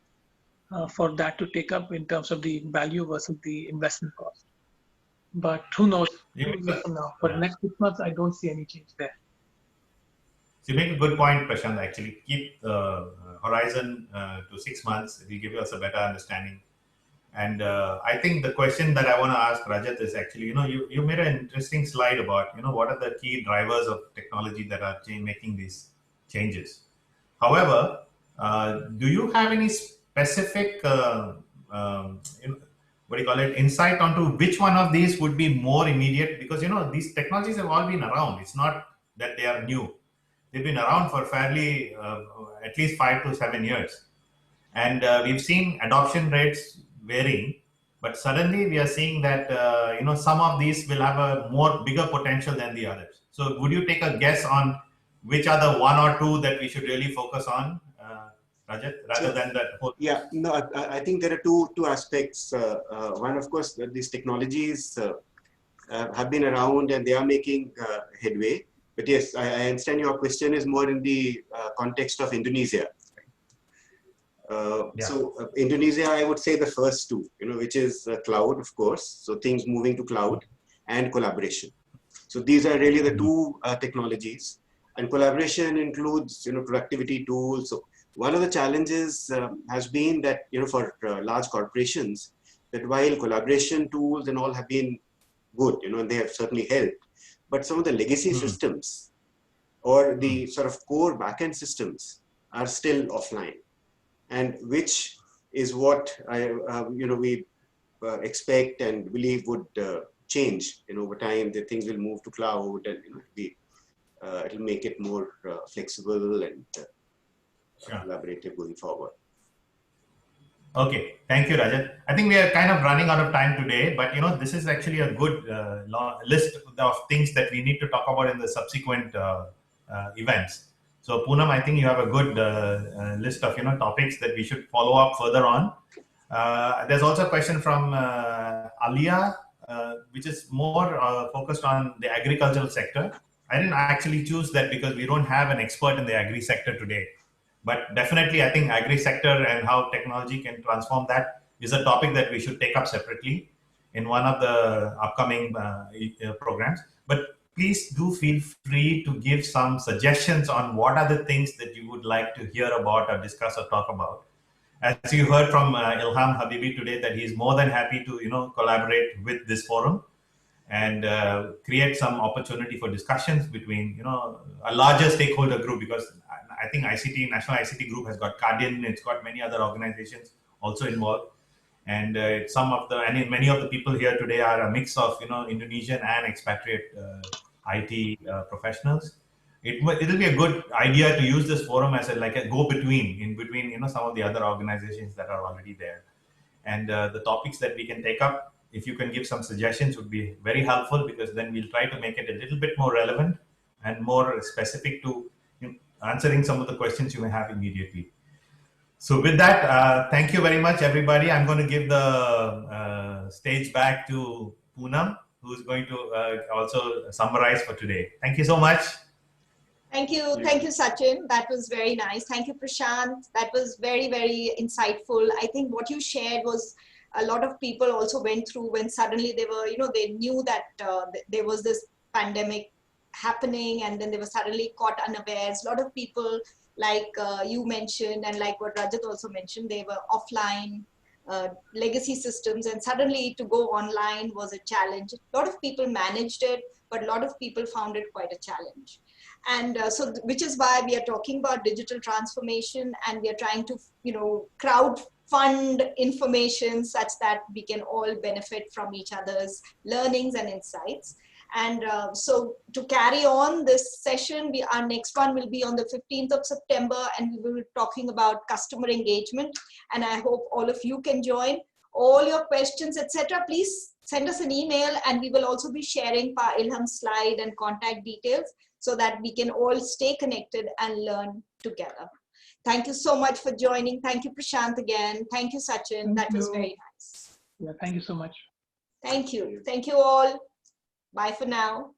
for that to take up in terms of the value versus the investment cost. But who knows? From now. For the next 6 months, I don't see any change there. So you make a good point, Prashant. Actually, keep the horizon to 6 months. It will give us a better understanding. And I think the question that I want to ask Rajat is actually, you made an interesting slide about, what are the key drivers of technology that are making these changes. However, do you have any specific, insight onto which one of these would be more immediate? Because, these technologies have all been around. It's not that they are new. They've been around for fairly, at least 5 to 7 years. And we've seen adoption rates varying, but suddenly we are seeing that, some of these will have a bigger potential than the others. So would you take a guess on which are the one or two that we should really focus on, Rajat, rather than that whole? Yeah, no, I think there are two aspects. One, of course, these technologies have been around and they are making headway. But yes, I understand your question is more in the context of Indonesia. So Indonesia, I would say the first two, which is cloud, of course. So things moving to cloud and collaboration. So these are really the two technologies, and collaboration includes, productivity tools. So one of the challenges has been that, for large corporations, that while collaboration tools and all have been good, and they have certainly helped, but some of the legacy systems or the sort of core backend systems are still offline, and which is what we expect and believe would change over time. The things will move to cloud, and it'll make it more flexible and collaborative going forward. Okay, thank you, Rajat. I think we are kind of running out of time today, but this is actually a good list of things that we need to talk about in the subsequent events. So Poonam, I think you have a good list of topics that we should follow up further on. There's also a question from Alia, which is more focused on the agricultural sector. I didn't actually choose that because we don't have an expert in the agri sector today. But definitely, I think agri sector and how technology can transform that is a topic that we should take up separately in one of the upcoming programs. But please do feel free to give some suggestions on what are the things that you would like to hear about or discuss or talk about. As you heard from Ilham Habibie today, that he's more than happy to collaborate with this forum and create some opportunity for discussions between a larger stakeholder group, because I think National ICT Group has got Cardin, it's got many other organizations also involved, and many of the people here today are a mix of Indonesian and expatriate IT professionals. It'll be a good idea to use this forum as a go-between in between some of the other organizations that are already there, and the topics that we can take up, if you can give some suggestions, would be very helpful, because then we'll try to make it a little bit more relevant and more specific to answering some of the questions you may have immediately. So with that, thank you very much, everybody. I'm going to give the stage back to Poonam, who's going to also summarize for today. Thank you so much. Thank you, Sachin. That was very nice. Thank you, Prashant. That was very, very insightful. I think what you shared was a lot of people also went through when suddenly they were, they knew that there was this pandemic happening, and then they were suddenly caught unawares. A lot of people, like you mentioned, and like what Rajat also mentioned, they were offline legacy systems, and suddenly to go online was a challenge. A lot of people managed it, but a lot of people found it quite a challenge. And so, which is why we are talking about digital transformation, and we are trying to, crowd fund information such that we can all benefit from each other's learnings and insights. And so to carry on this session, our next one will be on the 15th of September, and we will be talking about customer engagement. And I hope all of you can join. All your questions, etc., please send us an email, and we will also be sharing Ilham's slide and contact details so that we can all stay connected and learn together. Thank you so much for joining. Thank you, Prashant, again. Thank you, Sachin. That was very nice. Yeah, thank you so much. Thank you. Thank you all. Bye for now.